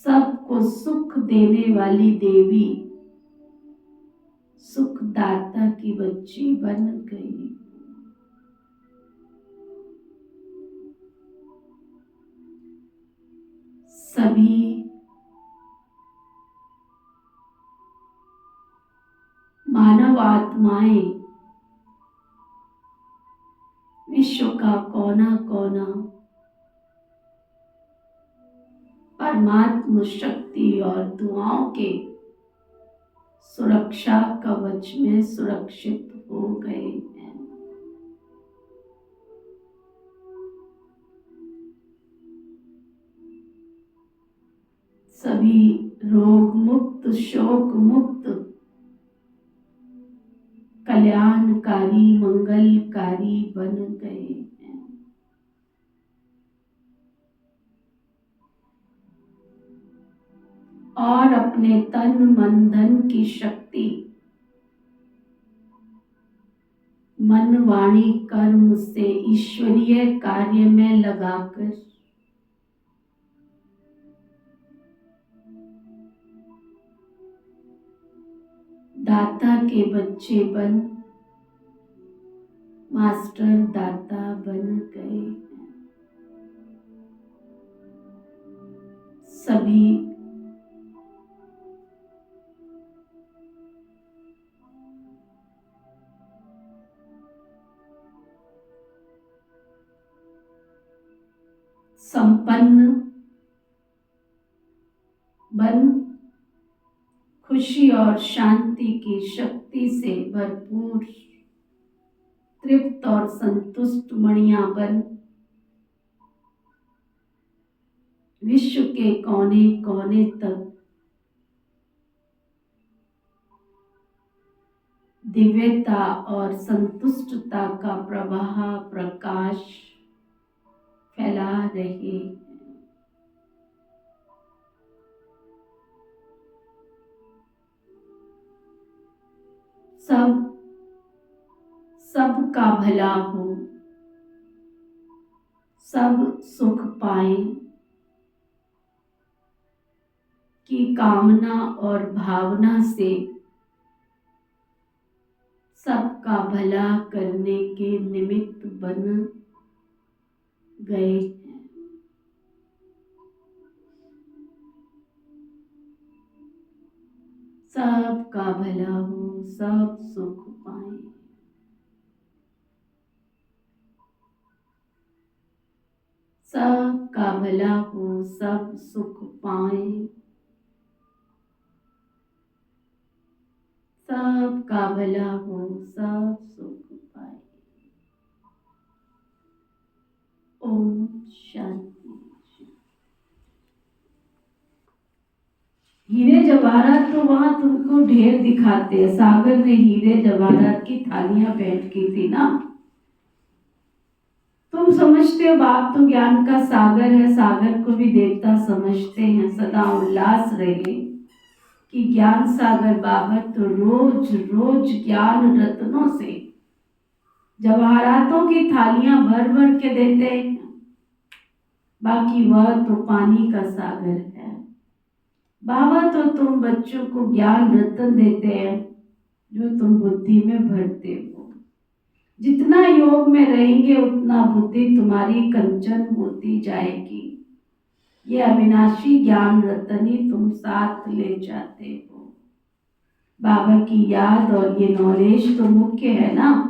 सबको सुख देने वाली देवी सुखदाता की बच्ची बन गई। सभी मानव आत्माएं विश्व का कोना कोना परमात्म शक्ति और दुआओं के सुरक्षा कवच में सुरक्षित हो गए हैं। सभी रोग मुक्त शोक मुक्त कल्याणकारी मंगलकारी बन गए हैं। और अपने तन मन धन की शक्ति मन वाणी कर्म से ईश्वरीय कार्य में लगाकर दाता के बच्चे बन मास्टर दाता बन गए हैं। सभी संपन्न बन खुशी और शांति की शक्ति से भरपूर तृप्त और संतुष्ट मणियां बन विश्व के कोने कोने तक दिव्यता और संतुष्टता का प्रवाह प्रकाश फैला रहे हैं। सबका भला हो, सब सुख पाए की कामना और भावना से सबका भला करने के निमित्त बन गए हैं। सबका भला हो, सब सुख पाए। सबका भला हो, सब सुख पाए। सबका भला हो, सब सुख पाए। ओम शांति। हीरे जवाहरात तो वहां तुमको ढेर दिखाते हैं। सागर में हीरे जवाहरात की थालियां भेंट की थी ना। तुम समझते हो बाप तो ज्ञान का सागर है, सागर को भी देवता समझते हैं। सदा उल्लास रहे कि ज्ञान सागर बाबा तो रोज रोज ज्ञान रत्नों से जवाहरातों की थालियां भर भर के देते हैं। बाकी वह तो पानी का सागर है। बाबा तो तुम बच्चों को ज्ञान रत्न देते हैं जो तुम बुद्धि में भरते हो। जितना योग में रहेंगे उतना बुद्धि तुम्हारी कंचन होती जाएगी। ये अविनाशी ज्ञान रत्न ही तुम साथ ले जाते हो। बाबा की याद और ये नॉलेज तो मुख्य है ना।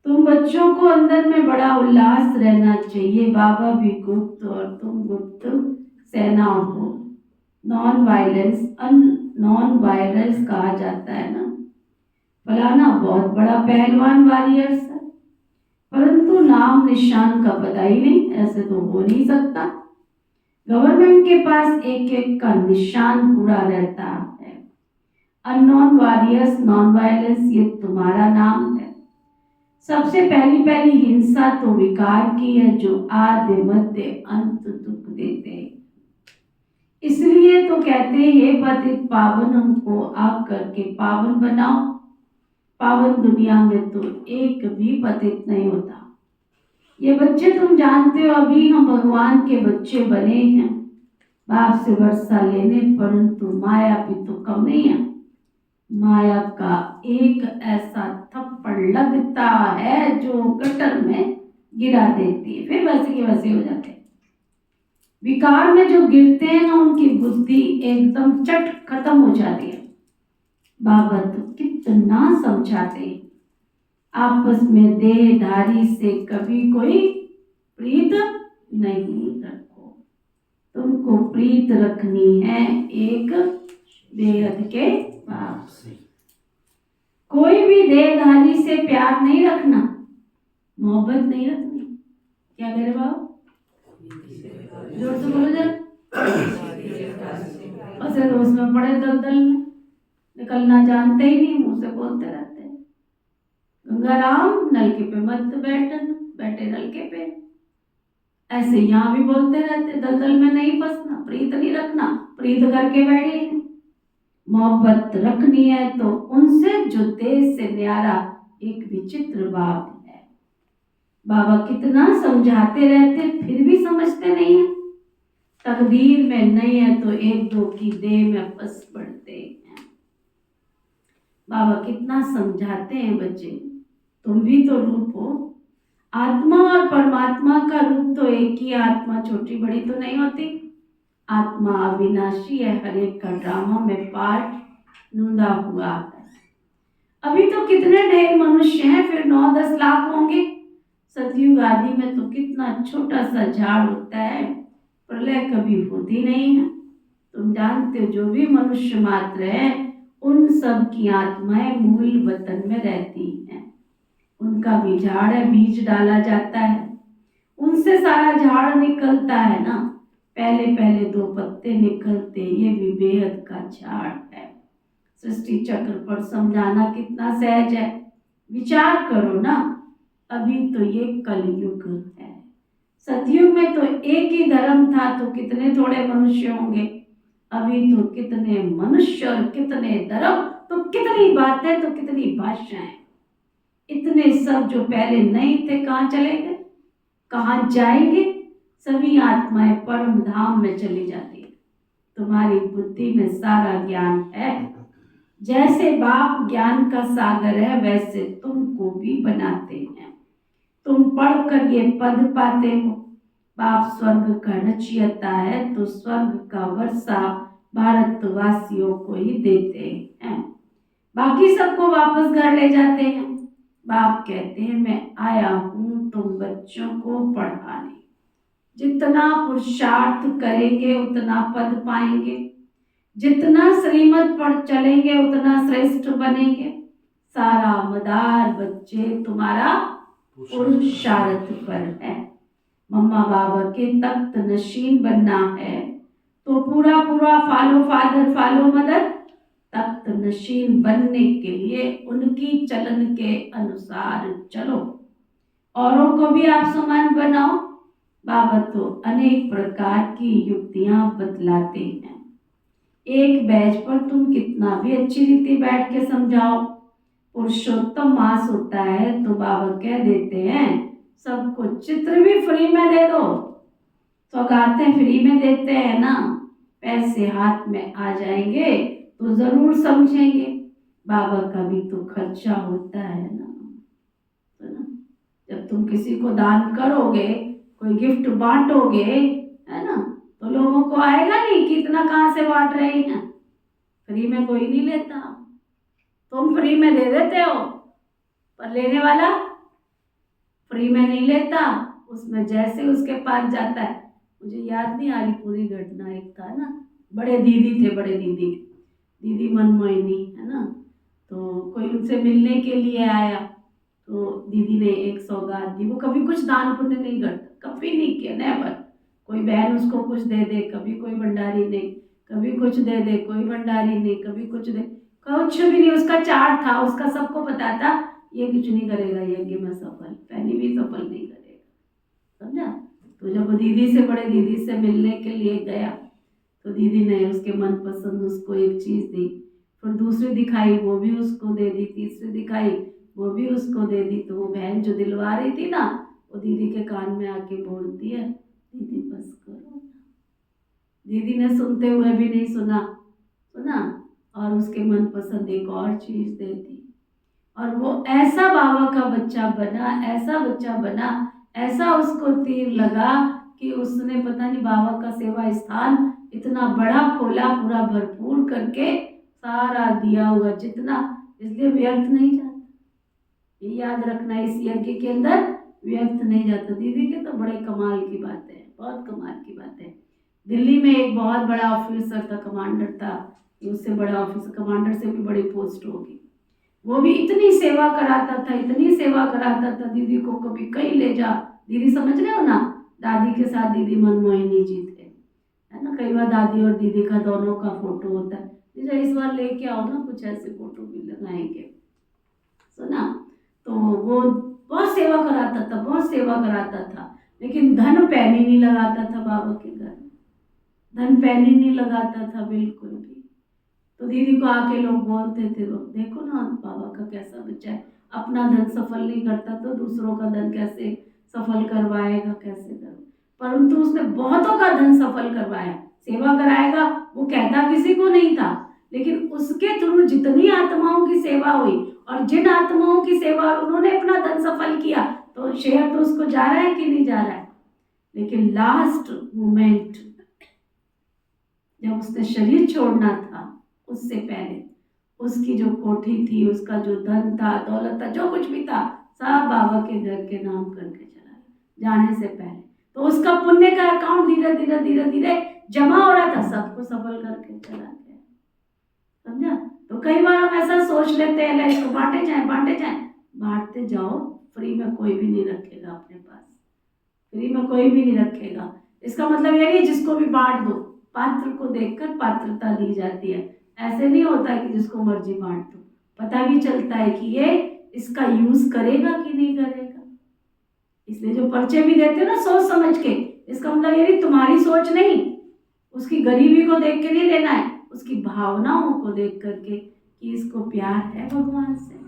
तुम बच्चों को अंदर में बड़ा उल्लास रहना चाहिए। बाबा भी गुप्त और तुम गुप्त सेना हो। नॉन वायलेंस कहा जाता है ना। फलाना बहुत बड़ा पहलवान वॉरियर्स है, परंतु नाम निशान का पता ही नहीं। ऐसे तो हो नहीं सकता। गवर्नमेंट के पास एक एक का निशान पूरा रहता है। अननोन वॉरियर्स, नॉन वायलेंस, ये तुम्हारा नाम है। सबसे पहली हिंसा तो विकार की है जो आदि मध्य अंत दुख देते हैं। इसलिए तो कहते हैं हे पतित पावन हमको आप करके पावन बनाओ। पावन दुनिया में तो एक भी पतित नहीं होता। ये बच्चे तुम जानते हो अभी हम भगवान के बच्चे बने हैं बाप से वर्षा लेने, परंतु माया भी तो कम नहीं है। माया का एक ऐसा थप्पड़ लगता है जो गटर में गिरा देती है, फिर वैसे के वैसे हो जाते हैं। विकार में जो गिरते हैं ना उनकी बुद्धि एकदम चट खत्म हो जाती है। बाबा तो कितना समझाते हैं, आपस में देहधारी से कभी कोई प्रीत नहीं रखो। तुमको प्रीत रखनी है एक बेहद के बाप से। कोई भी देहधारी से प्यार नहीं रखना, मोहब्बत नहीं रखनी। क्या कह रहे बाबू? जोर से बोलो जरा। बस उसमें पड़े दलदल में निकलना जानते ही नहीं, मुंह से बोलते रहते हैं। गंगाराम नलके पे मत बैठे नलके पे। ऐसे यहाँ भी बोलते रहते, दलदल में नहीं फंसना, प्रीत नहीं रखना, प्रीत करके बैठे। मोहब्बत रखनी है तो उनसे जो देश से न्यारा एक विचित्र बात है। बाबा कितना समझाते रहते फिर भी समझते नहीं है। तकदीर में नहीं है तो एक दो की देह में फंस पड़ते हैं। बाबा कितना समझाते हैं बच्चे, तुम भी तो रूप हो। आत्मा और परमात्मा का रूप तो एक ही आत्मा, छोटी बड़ी तो नहीं होती। आत्मा अविनाशी है, हर एक का ड्रामा में पार्ट नूंदा हुआ है। अभी तो कितने ढेर मनुष्य हैं, फिर 9-10 लाख होंगे। सतयुग आदि में तो कितना छोटा सा झाड़ होता है, प्रलय कभी होती नहीं है। तुम जानते हो जो भी मनुष्य मात्र है उन सब की आत्माएं मूल वतन में रहती हैं। उनका भी झाड़ है, बीज डाला जाता है, उनसे सारा झाड़ निकलता है ना। पहले पहले 2 पत्ते निकलते, ये भी बेहद का झाड़ है। सृष्टि चक्र पर समझाना कितना सहज है। विचार करो ना, अभी तो ये कलयुग है। सतयुग में तो एक ही धर्म था तो कितने थोड़े मनुष्य होंगे। अभी तो कितने मनुष्य और कितने धर्म, तो कितनी बातें तो कितनी भाषाएं। इतने सब जो पहले नहीं थे कहाँ चले गए, कहाँ जाएंगे? सभी आत्माएं परम धाम में चली जाती है। तुम्हारी बुद्धि में सारा ज्ञान है। जैसे बाप ज्ञान का सागर है वैसे तुमको भी बनाते हैं। तुम पढ़कर ये पद पाते हो, बाप स्वर्ग का रचयिता है तो स्वर्ग का वर्षा भारतवासियों को ही देते हैं, बाकी सबको वापस घर ले जाते हैं। बाप कहते हैं मैं आया हूं तुम बच्चों को पढ़ाने। जितना पुरुषार्थ करेंगे उतना पद पाएंगे, जितना श्रीमत पढ़ चलेंगे उतना श्रेष्ठ बनेंगे। सारा मदार बच्चे तुम्हारा पुरुषार्थ पर है। मम्मा बाबा के तख्त नशीन बनना है तो पूरा पूरा फॉलो फादर फॉलो मदर, तख्त नशीन बनने के लिए उनकी चलन के अनुसार चलो, औरों को भी आप समान बनाओ। बाबा तो अनेक प्रकार की युक्तियां बतलाते हैं। एक बैच पर तुम कितना भी अच्छी रीति बैठ के समझाओ, पुरुषोत्तम मास होता है तो बाबा कह देते हैं सबको चित्र भी फ्री में दे दो, सौगातें फ्री में देते हैं ना, पैसे हाथ में आ जाएंगे तो जरूर समझेंगे। बाबा का भी तो खर्चा होता है ना, तो ना जब तुम किसी को दान करोगे, कोई गिफ्ट बांटोगे, है ना, तो लोगों को आएगा नहीं कि इतना कहाँ से बांट रहे हैं। फ्री में कोई नहीं लेता, तुम फ्री में दे देते हो, पर लेने वाला फ्री में नहीं लेता, उसमें जैसे उसके पास जाता है। मुझे याद नहीं आ रही पूरी घटना, एक था ना, बड़े दीदी थे, बड़े दीदी मनमोहिनी, है ना, तो कोई उनसे मिलने के लिए आया, तो दीदी ने एक सौगात दी। वो कभी कुछ दान पुण्य नहीं करता, कभी नहीं किया, नेवर। कोई बहन उसको कुछ दे दे, कभी कोई भंडारी नहीं, कभी कुछ दे दे, कोई भंडारी नहीं, कभी कुछ दे, कुछ भी नहीं। उसका चार्ट था, उसका सबको पता था ये कुछ नहीं करेगा यज्ञ में सफल, पैनी भी सफल नहीं करेगा, समझा। तो जब वो दीदी से, बड़े दीदी से मिलने के लिए गया, तो दीदी ने उसके मनपसंद उसको एक चीज दी, फिर दूसरी दिखाई वो भी उसको दे दी, तीसरी दिखाई वो भी उसको दे दी। तो वो बहन जो दिलवा रही थी ना, वो दीदी के कान में आके बोलती है दीदी बस करो। दीदी ने सुनते हुए भी नहीं सुना, और उसके मनपसंद एक और चीज दे दी। और वो ऐसा बाबा का बच्चा बना, ऐसा बच्चा बना, ऐसा उसको तीर लगा कि उसने पता नहीं बाबा का सेवा स्थान इतना बड़ा खोला, पूरा भरपूर करके सारा दिया हुआ जितना, इसलिए व्यर्थ नहीं जाता। ये याद रखना, इस यज्ञ के अंदर व्यर्थ नहीं जाता। दीदी के तो बड़े कमाल की बात है, बहुत कमाल की बात है। दिल्ली में एक बहुत बड़ा ऑफिसर था, कमांडर था, उससे बड़ा ऑफिसर, कमांडर से भी बड़ी पोस्ट होगी। वो भी इतनी सेवा कराता था, इतनी सेवा कराता था, दीदी को कभी कहीं ले जा। दीदी समझ रहे हो ना, दादी के साथ दीदी मनमोहिनी जी थे, है ना। कई बार दादी और दीदी का दोनों का फोटो होता है, दीदी इस बार लेके आओ ना, कुछ ऐसे फोटो भी लगाएंगे, सुना। तो वो बहुत सेवा कराता था, बहुत सेवा कराता था, लेकिन धन पैनी नहीं लगाता था बाबा के घर में, धन पैनी नहीं लगाता था बिल्कुल भी। तो दीदी को आके लोग बोलते थे, देखो ना बाबा का कैसा बच्चा है, अपना धन सफल नहीं करता तो दूसरों का धन कैसे सफल करवाएगा, कैसे कर। परंतु उसने बहुतों का धन सफल करवाया, सेवा कराएगा वो कहता किसी को नहीं था, लेकिन उसके थ्रू जितनी आत्माओं की सेवा हुई और जिन आत्माओं की सेवा उन्होंने अपना धन सफल किया, तो शेयर तो उसको जा रहा है कि नहीं जा रहा है। लेकिन लास्ट मोमेंट जब उसने शरीर छोड़ना था, उससे पहले उसकी जो कोठी थी, उसका जो धन था, दौलत था, जो कुछ भी था, सब बाबा के घर के नाम करके चला गया जाने से पहले। तो उसका पुण्य का अकाउंट धीरे धीरे धीरे धीरे जमा हो रहा था, सबको सफल करके चला गया, समझा। तो कई बार हम ऐसा सोच लेते हैं इसको बांटे जाए, बांटते जाओ, फ्री में कोई भी नहीं रखेगा अपने पास, फ्री में कोई भी नहीं रखेगा। इसका मतलब ये नहीं जिसको भी बांट दो, पात्र को देखकर पात्रता दी जाती है। ऐसे नहीं होता कि जिसको मर्जी बांट दो, पता भी चलता है कि ये इसका यूज करेगा कि नहीं करेगा। इसलिए जो पर्चे भी देते हो ना सोच समझ के, इसका मतलब ये नहीं तुम्हारी सोच नहीं, उसकी गरीबी को देख के नहीं देना है, उसकी भावनाओं को देख करके कि इसको प्यार है भगवान से।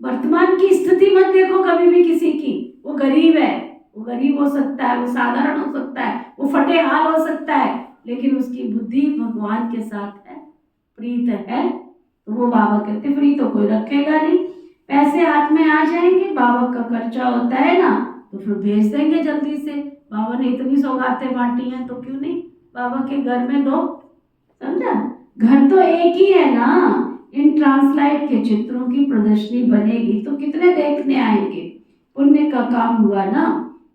वर्तमान की स्थिति मत देखो कभी भी किसी की, वो गरीब है, वो गरीब हो सकता है, वो साधारण हो सकता है, वो फटे हाल हो सकता है, लेकिन उसकी बुद्धि भगवान के साथ है, प्रीत है, तो वो बाबा कहते फ्री तो कोई रखेगा नहीं। पैसे हाथ में आ जाएंगे, बाबा का खर्चा होता है ना, तो फिर भेज देंगे जल्दी से। बाबा ने इतनी सौगातें बांटी हैं तो क्यों नहीं बाबा के घर में दो, समझा। घर तो एक ही है ना, इन ट्रांसलाइट के चित्रों की प्रदर्शनी बनेगी तो कितने देखने आएंगे। पुण्य का काम हुआ ना,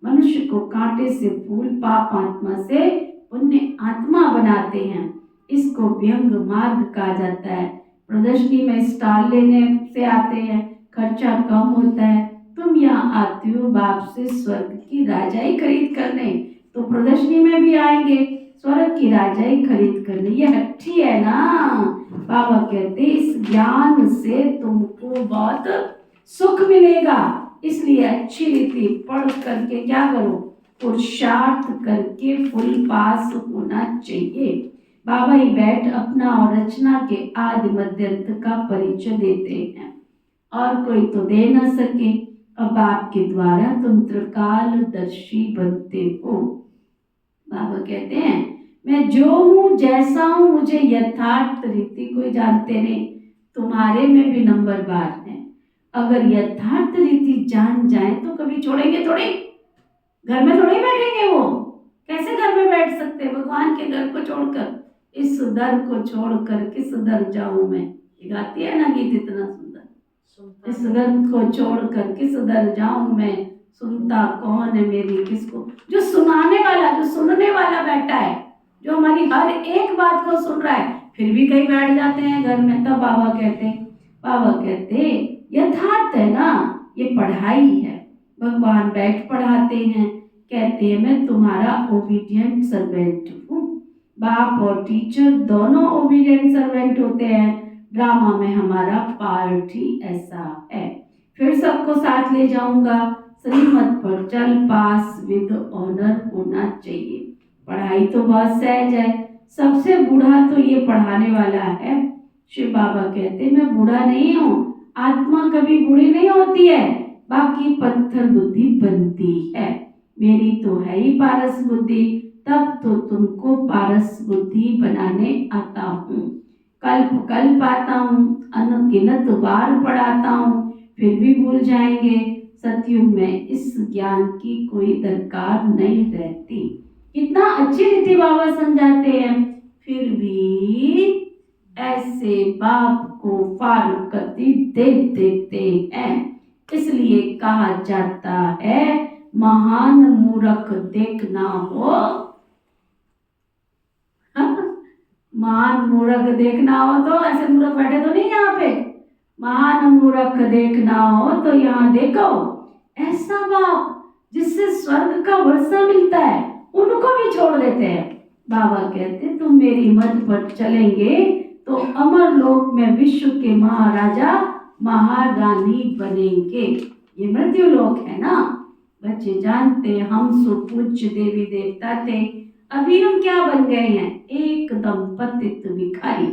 मनुष्य को कांटे से फूल, पाप आत्मा से पुण्य आत्मा बनाते हैं, इसको व्यंग मार्ग कहा जाता है। प्रदर्शनी में स्टॉल लेने से आते हैं, खर्चा कम होता है। तुम यहाँ आते हो बाप से स्वर्ग की राजाई खरीद करने, तो प्रदर्शनी में भी आएंगे, स्वर्ग की राजाई खरीद कर ली। ये हट्टी है ना। बाबा कहते इस ज्ञान से तुमको बहुत सुख मिलेगा, इसलिए अच्छी रीति पढ़ करके क्या करो, पुरुषार्थ करके फुल पास होना चाहिए। बाबा ही बैठ अपना और रचना के आदि मध्य अंत का परिचय देते हैं, और कोई तो दे न सके। अब आपके द्वारा तुम त्रिकालदर्शी बनते हो। बाबा कहते हैं मैं जो हूँ जैसा हूँ मुझे यथार्थ रीति कोई जानते नहीं, तुम्हारे में भी नंबर बार है। अगर यथार्थ रीति जान जाए तो कभी छोड़ेंगे थोड़ी, घर में थोड़ी बैठेंगे। वो कैसे घर में बैठ सकते हैं भगवान के घर को छोड़कर। इस दर को छोड़कर किस दर जाऊं मैं, ये गाती है ना गीत इतना सुंदर। इस दर को छोड़कर किस दर जाऊं मैं, सुनता कौन है मेरी किसको। जो सुनाने वाला, जो सुनने वाला बैठा है, जो हमारी हर एक बात को सुन रहा है, फिर भी कहीं बैठ जाते हैं घर में। तब बाबा कहते यथार्थ है ना, ये पढ़ाई है। भगवान बैठ पढ़ाते हैं, कहते हैं मैं तुम्हारा ओबीडियंट सर्वेंट हूँ। बाप और टीचर दोनों ओबीडियंट सर्वेंट होते हैं। ड्रामा में हमारा पार्ट ही ऐसा है। फिर सबको साथ ले जाऊंगा, श्रीमत पर चल पास विद ऑनर होना चाहिए। पढ़ाई तो बहुत सहज है, सबसे बूढ़ा तो ये पढ़ाने वाला है। शिव बाबा कहते मैं बूढ़ा नहीं हूँ, आत्मा कभी बूढ़ी नहीं होती है, बाकी पत्थर बुद्धि बनती है। मेरी तो है ही पारस बुद्धि, तब तो तुमको पारस बुद्धि बनाने आता हूँ। कल्प कल्प आता हूँ, अनगिनत बार पढ़ाता हूँ, फिर भी भूल जाएंगे। सतयुग में इस ज्ञान की कोई दरकार नहीं रहती। कितना अच्छी रीति बाबा समझाते हैं, फिर भी ऐसे बाप को फारुकती दे देते हैं। इसलिए कहा जाता है महान मूर्ख देखना हो महान मूर्ख देखना हो तो ऐसे मूर्ख बैठे तो नहीं यहाँ पे। महान मूर्ख देखना हो तो यहाँ देखो, ऐसा बाप जिससे स्वर्ग का वर्षा मिलता है, उनको भी छोड़ देते हैं। बाबा कहते तुम मेरी मत पर चलेंगे तो अमर लोक में विश्व के महाराजा महारानी बनेंगे। ये मृत्यु लोक है ना। बच्चे जानते हम सुपूज्य देवी देवता थे, अभी हम क्या बन गए हैं, एकदम पतित भिखारी।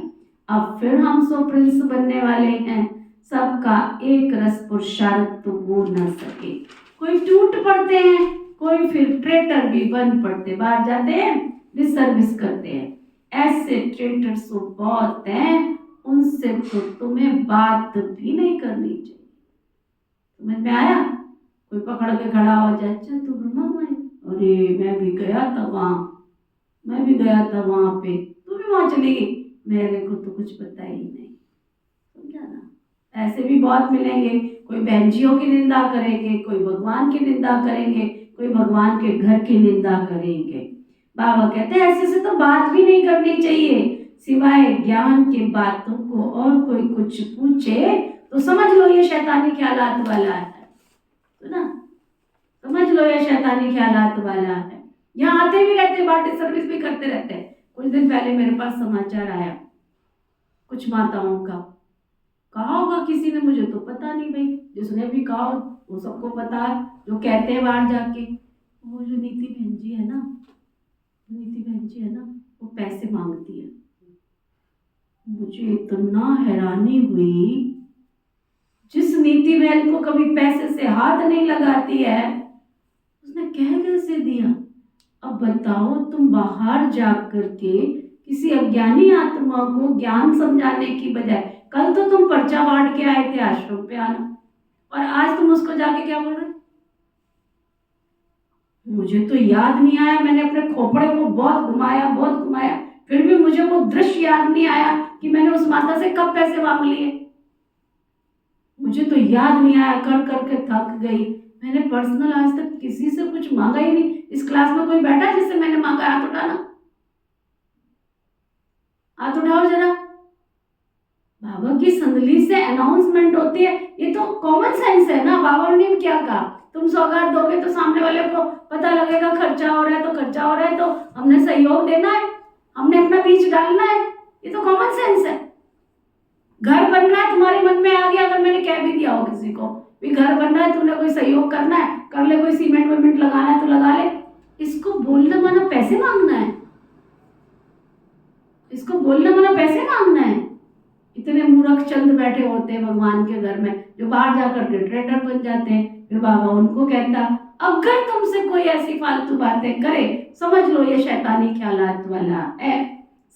अब फिर हम सो प्रिंस बनने वाले हैं। सबका एक रस पुरुषार्थ तो हो न सके, कोई टूट पड़ते हैं, कोई फिर ट्रेटर भी बन पड़ते, बाहर जाते हैं डिसर्विस करते हैं। ऐसे ट्रेटर सो बहुत हैं, उनसे तो तुम्हें बात भी नहीं करनी चाहिए। समझ में आया? कोई पकड़ के खड़ा हो जाए, अच्छा तू ब्रह्मा कुमारी, अरे मैं भी गया था वहां पे, तू भी वहां चली गई, मेरे को तो कुछ पता ही नहीं। समझा ना? ऐसे भी बहुत मिलेंगे। कोई बहनजियों की निंदा करेंगे, कोई भगवान की निंदा करेंगे, कोई भगवान के घर की निंदा करेंगे। बाबा कहते हैं ऐसे से तो बात भी नहीं करनी चाहिए, सिवाय ज्ञान के बातों को और कोई कुछ पूछे तो समझ लो ये शैतानी ख्यालात वाला है। तो ना समझ लो ये शैतानी ख्यालात वाला है। यहाँ आते भी रहते, बाटे सर्विस भी करते रहते हैं। कुछ दिन पहले मेरे पास समाचार आया कुछ माताओं का, कहा होगा किसी ने, मुझे तो पता नहीं भाई, जिसने भी कहा वो सबको पता है, जो कहते हैं बाहर जाके। वो जो नीति बहन जी है ना, वो पैसे मांगती है। मुझे इतना हैरानी हुई, जिस नीति बहन को कभी पैसे से हाथ नहीं लगाती है, उसने कह कैसे दिया। अब बताओ, तुम बाहर जा करके किसी अज्ञानी आत्मा को ज्ञान समझाने की बजाय, कल तो तुम पर्चा बांट के आए थे आश्रम पे आना, और आज तुम उसको जाके क्या बोल रहे। मुझे तो याद नहीं आया, मैंने अपने खोपड़े को बहुत घुमाया, फिर भी मुझे वो दृश्य याद नहीं आया कि मैंने उस माता से कब पैसे मांग लिए। मुझे तो याद नहीं आया, कर करके थक गई। मैंने पर्सनल आज तक किसी से कुछ मांगा ही नहीं। इस क्लास में कोई बैठा है जिससे मैंने मांगा? हाथ उठाना, हाथ उठाओ जरा। बाबा की संदली से अनाउंसमेंट होती है, ये तो कॉमन सेंस सेंस है ना। बाबा ने क्या कहा, तुम सौगात दोगे तो सामने वाले को पता लगेगा खर्चा हो रहा है, तो खर्चा हो रहा है तो हमने सहयोग देना है, हमने अपना बीज डालना है। ये तो कॉमन सेंस है। घर बन रहा है, तुम्हारे मन में आ गया, अगर मैंने कह भी दिया हो किसी को भी घर बन रहा है, तुमने कोई सहयोग करना है कर ले, कोई सीमेंट वेमेंट लगाना है तो लगा ले। इसको बोलना माना पैसे मांगना है, इसको बोलना माना पैसे मांगना है। इतने मूर्ख चंद बैठे होते हैं भगवान के घर में जो बाहर जाकर के ट्रेडर बन जाते हैं। फिर बाबा उनको कहता, अगर तुमसे कोई ऐसी फालतू बातें करे समझ लो ये शैतानी ख्यालात वाला है।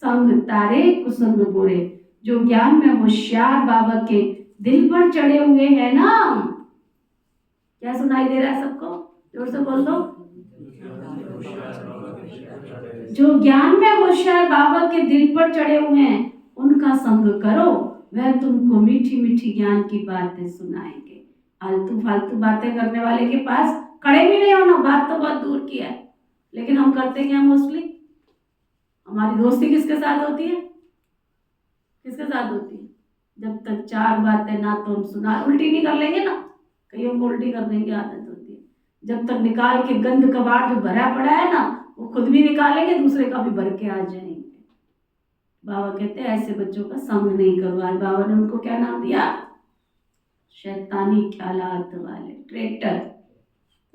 संग तारे कुसंग बुरे, जो ज्ञान में होशियार बाबा के दिल पर चढ़े हुए हैं ना। क्या सुनाई दे रहा है सबको? जोर से बोल दो। जो ज्ञान में होशियार बाबा के दिल पर चढ़े हुए हैं उनका संग करो, वह तुमको मीठी मीठी ज्ञान की बातें सुनाएंगे। आलतू फालतू बातें करने वाले के पास खड़े भी नहीं होना, बात तो बहुत दूर की है। लेकिन हम करते क्या मोस्टली? हमारी दोस्ती किसके साथ होती है? किसके साथ होती है? जब तक चार बातें ना तो हम सुना, उल्टी नहीं कर लेंगे ना, कईयों को उल्टी करने की आदत होती है। जब तक निकाल के गंद कबाड़ जो भरा पड़ा है ना वो खुद भी निकालेंगे, दूसरे का भी भर के आ जाएंगे। बाबा कहते हैं ऐसे बच्चों का संग नहीं करो। आज बाबा ने उनको क्या नाम दिया? शैतानी ख्यालात वाले, ट्रेटर,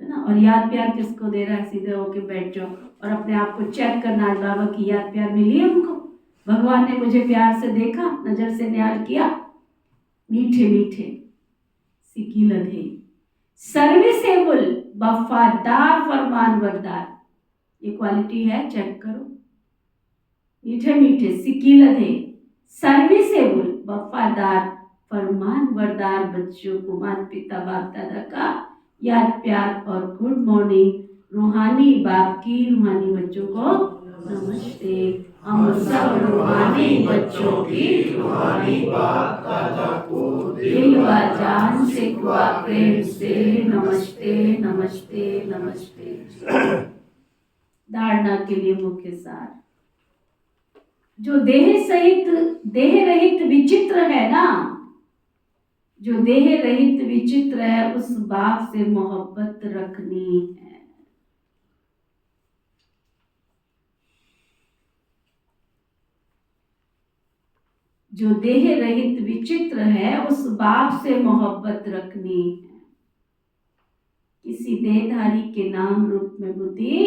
है ना। और याद प्यार किसको दे रहा है? सीधे होके बैठ जाओ और अपने आप को चेक करना। आज बाबा की याद प्यार मिली है उनको। भगवान ने मुझे प्यार से देखा, नजर से न्याल किया, मीठे मीठे सिकीलधे, सर्विसेबल, वफादार, फरमानबरदार, ये क्वालिटी है, चेक करो। मीठे मीठे सिकीलधे, सर्विसेबल, वफादार, फरमानबरदार बच्चों को माता पिता बाप दादा का याद प्यार और गुड मॉर्निंग। रूहानी बाप की रूहानी बच्चों को नमस्ते। हम सब रूहानी बच्चों की रूहानी बाप दादा को दिल व जान से दुआ प्रेम से नमस्ते नमस्ते नमस्ते। धारणा के लिए मुख्य सार, जो देह रहित विचित्र है ना, जो देह रहित विचित्र है उस बाप से मोहब्बत रखनी है। जो देह रहित विचित्र है उस बाप से मोहब्बत रखनी है। किसी देहधारी के नाम रूप में बुद्धि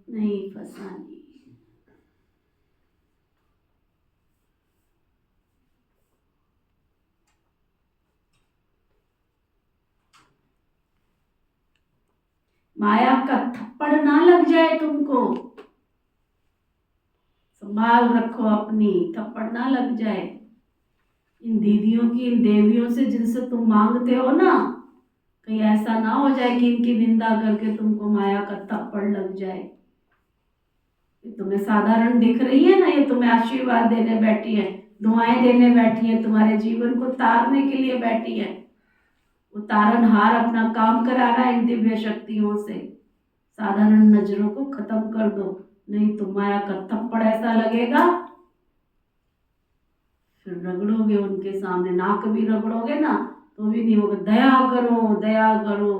नहीं फंसानी। माया का थप्पड़ ना लग जाए तुमको, संभाल रखो अपनी, थप्पड़ ना लग जाए। इन दीदियों की, इन देवियों से जिनसे तुम मांगते हो ना, कहीं ऐसा ना हो जाए कि इनकी निंदा करके तुमको माया का थप्पड़ लग जाए। ये तुम्हें साधारण दिख रही है ना, ये तुम्हें आशीर्वाद देने बैठी है, दुआएं देने बैठी है, तुम्हारे जीवन को तारने के लिए बैठी है। वो तारनहार अपना काम करा रहा है इन दिव्य शक्तियों से। साधारण नजरों को खत्म कर दो, नहीं तो माया का थप्पड़ ऐसा लगेगा, फिर रगड़ोगे उनके सामने, नाक भी रगड़ोगे ना तो भी नहीं होगा। दया करो दया करो,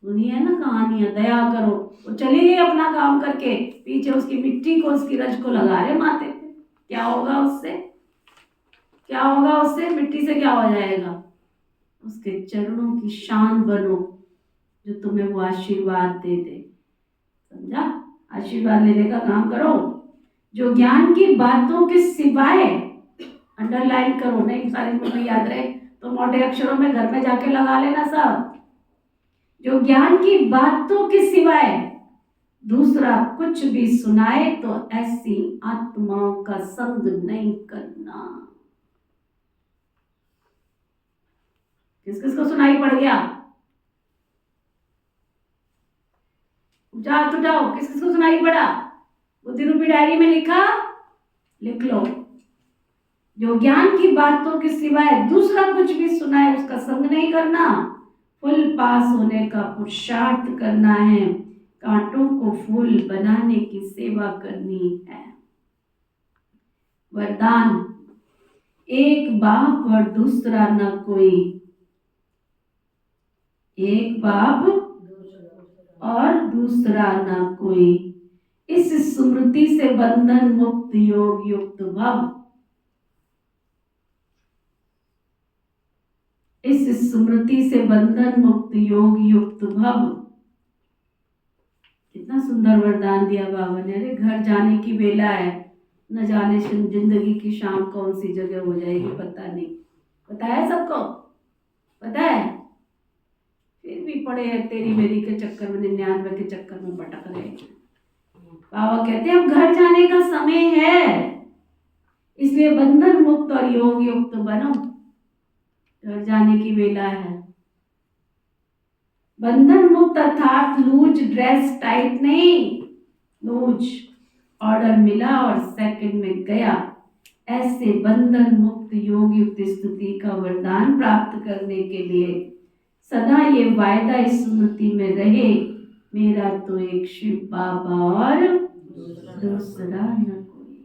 सुनिए ना कहानियां, दया करो। वो चली गई अपना काम करके, पीछे उसकी मिट्टी को, उसकी रज को लगा रहे माथे पे। क्या होगा उससे? क्या होगा उससे? मिट्टी से क्या हो जाएगा? उसके चरणों की शान बनो, जो तुम्हें वो आशीर्वाद दे दे। समझा? आशीर्वाद लेने का काम करो। जो ज्ञान की बातों के सिवाय, अंडरलाइन करो, नहीं सारी मुझे याद रहे तो मोटे अक्षरों में घर में जाके लगा लेना सब। जो ज्ञान की बातों के सिवाय दूसरा कुछ भी सुनाए तो ऐसी आत्माओं का संग नहीं करना। किस किस को सुनाई पड़ गया? हाथ उठाओ, किस किस को सुनाई पड़ा? बुद्धि रूपी डायरी में लिखा? लिख लो। जो ज्ञान की बातों के सिवाय दूसरा कुछ भी सुनाए उसका संग नहीं करना। फुल पास होने का पुरुषार्थ करना है, कांटों को फूल बनाने की सेवा करनी है। वरदान, एक बाप और दूसरा न कोई, एक बाप और दूसरा ना कोई। इस स्मृति से बंधन मुक्त योग युक्त भव। इस स्मृति से बंधन मुक्त योग युक्त भव। कितना सुंदर वरदान दिया बाबा ने। अरे घर जाने की बेला है, न जाने जिंदगी की शाम कौन सी जगह हो जाएगी पता नहीं। पता है सबको, पता है, फिर भी पड़े हैं तेरी मेरी के चक्कर में, 99 के चक्कर में भटक रहे हैं। बाबा कहते हैं अब घर जाने का समय है, इसलिए बंधन मुक्त और योग युक्त बनो। घर जाने की बेला है। बंधन मुक्त अर्थात लूज ड्रेस टाइट नहीं, लूज ऑर्डर मिला और सेकंड में गया। ऐसे बंधन मुक्त योग युक्त स्थिति का वरदान प्राप्त करने के लिए सदा ये वायदा स्मृति में रहे, मेरा तो एक शिव बाबा और दूसरा न कोई।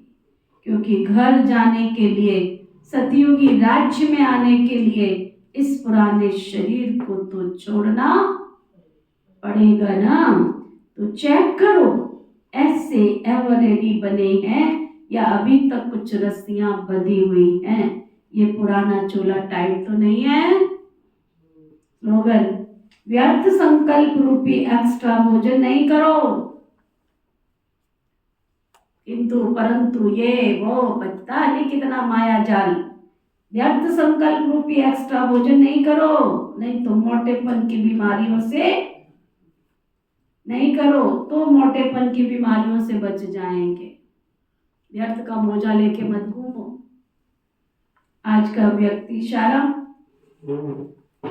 क्योंकि घर जाने के लिए, सतयुगी राज्य में आने के लिए इस पुराने शरीर को तो छोड़ना पड़ेगा ना। तो चेक करो ऐसे एवर रेडी बने हैं या अभी तक कुछ रस्सियां बंधी हुई हैं। ये पुराना चोला टाइट तो नहीं है। स्लोगन, व्यर्थ संकल्प रूपी एक्स्ट्रा भोजन नहीं करो, किंतु परंतु ये वो पता नहीं कितना माया जाल। व्यर्थ संकल्प रूपी एक्स्ट्रा भोजन नहीं करो, नहीं तो मोटेपन की बीमारियों से नहीं करो तो मोटेपन की बीमारियों से बच जाएंगे। व्यर्थ का मोजा लेके मत घूमो। आज का व्यक्ति इशारा,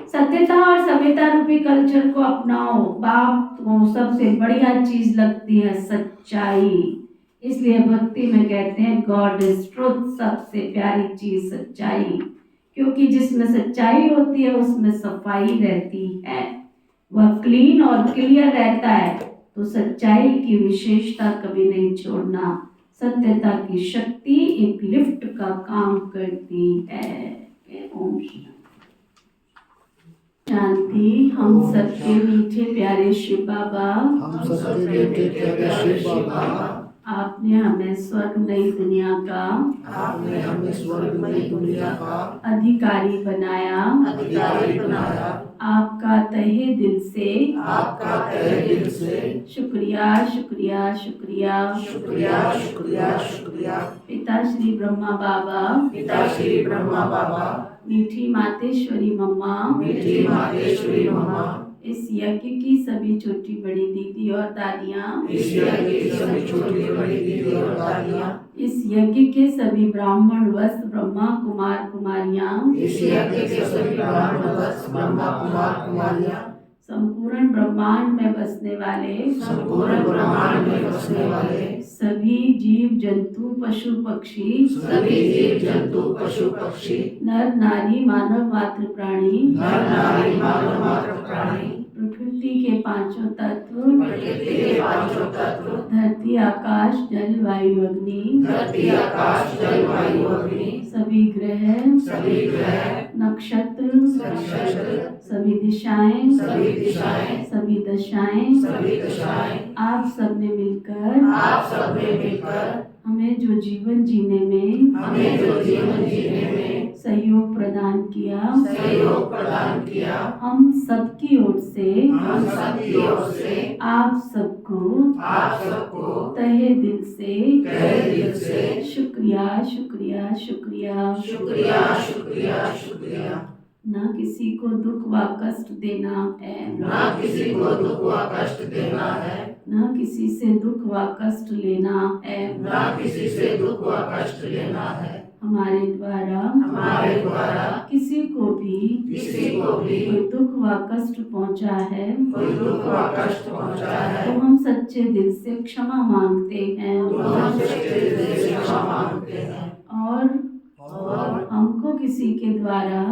सत्यता और सभ्यता रूपी कल्चर को अपनाओ। बाप को सबसे बढ़िया चीज लगती है सच्चाई, इसलिए भक्ति में कहते हैं गॉड इज ट्रुथ, सबसे प्यारी चीज सच्चाई। क्योंकि जिसमें सच्चाई होती है उसमें सफाई रहती है, वह क्लीन और क्लियर रहता है। तो सच्चाई की विशेषता कभी नहीं छोड़ना। सत्यता की शक्ति एक लिफ्ट का काम करती है। ओम शांति। हम सबके मीठे प्यारे शिव बाबा, हम सबके मीठे प्यारे शिव बाबा, आपने हमें स्वर्ग नई दुनिया का, आपने हमें स्वर्ग नई दुनिया का अधिकारी बनाया। आपका तहे दिल से, आपका तहे दिल से शुक्रिया शुक्रिया शुक्रिया शुक्रिया शुक्रिया शुक्रिया। पिता श्री ब्रह्मा बाबा, पिता श्री ब्रह्मा बाबा, मीठी मातेश्वरी मम्मा, मीठी मातेश्वरी मम्मा, इस यज्ञ की सभी छोटी बड़ी दीदी और दादियाँ, इस यज्ञ की सभी छोटी बड़ी दीदी और दादियाँ, इस यज्ञ के सभी ब्राह्मण वस्त ब्रह्मा कुमार कुमारियाँ, इस यज्ञ के सभी ब्राह्मण वस्त ब्रह्मा कुमार कुमारियाँ, संपूर्ण ब्रह्मांड में बसने वाले, संपूर्ण ब्रह्मांड में बसने वाले सभी जीव जंतु पशु पक्षी, सभी जीव जंतु पशु पक्षी, नर नारी मानव मात्र प्राणी, नर नारी मानव मात्र प्राणी, प्रकृति के पांचों तत्व, प्रकृति के पांचों तत्व, धरती आकाश जल वायु अग्नि, धरती आकाश जल वायु अग्नि, सभी ग्रह, नक्षत्र, सभी दिशाएं, सभी दशाएं, आप सब ने मिलकर हमें जो जीवन जीने में सहयोग प्रदान किया, हम सबकी ओर से आप सबको तहे दिल से शुक्रिया शुक्रिया शुक्रिया शुक्रिया। ना किसी को दुख व कष्ट देना है, ना किसी से दुख व कष्ट लेना है, हमारे द्वारा किसी को भी कोई दुख व कष्ट पहुंचा है तो हम सच्चे दिल से क्षमा मांगते हैं। और हमको किसी के द्वारा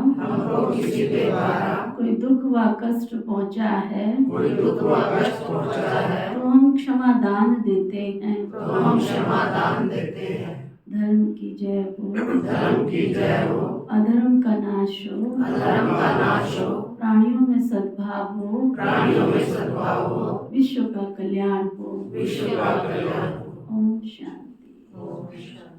कोई दुख व कष्ट पहुंचा है तो हम क्षमा दान देते हैं। धर्म की जय हो, धर्म की जय हो, अधर्म का नाश हो, अधर्म का नाश हो, प्राणियों में सद्भाव हो, प्राणियों में सद्भाव हो, विश्व का कल्याण हो। विश्व का कल्याण हो। ओम शांति। ओम शांति।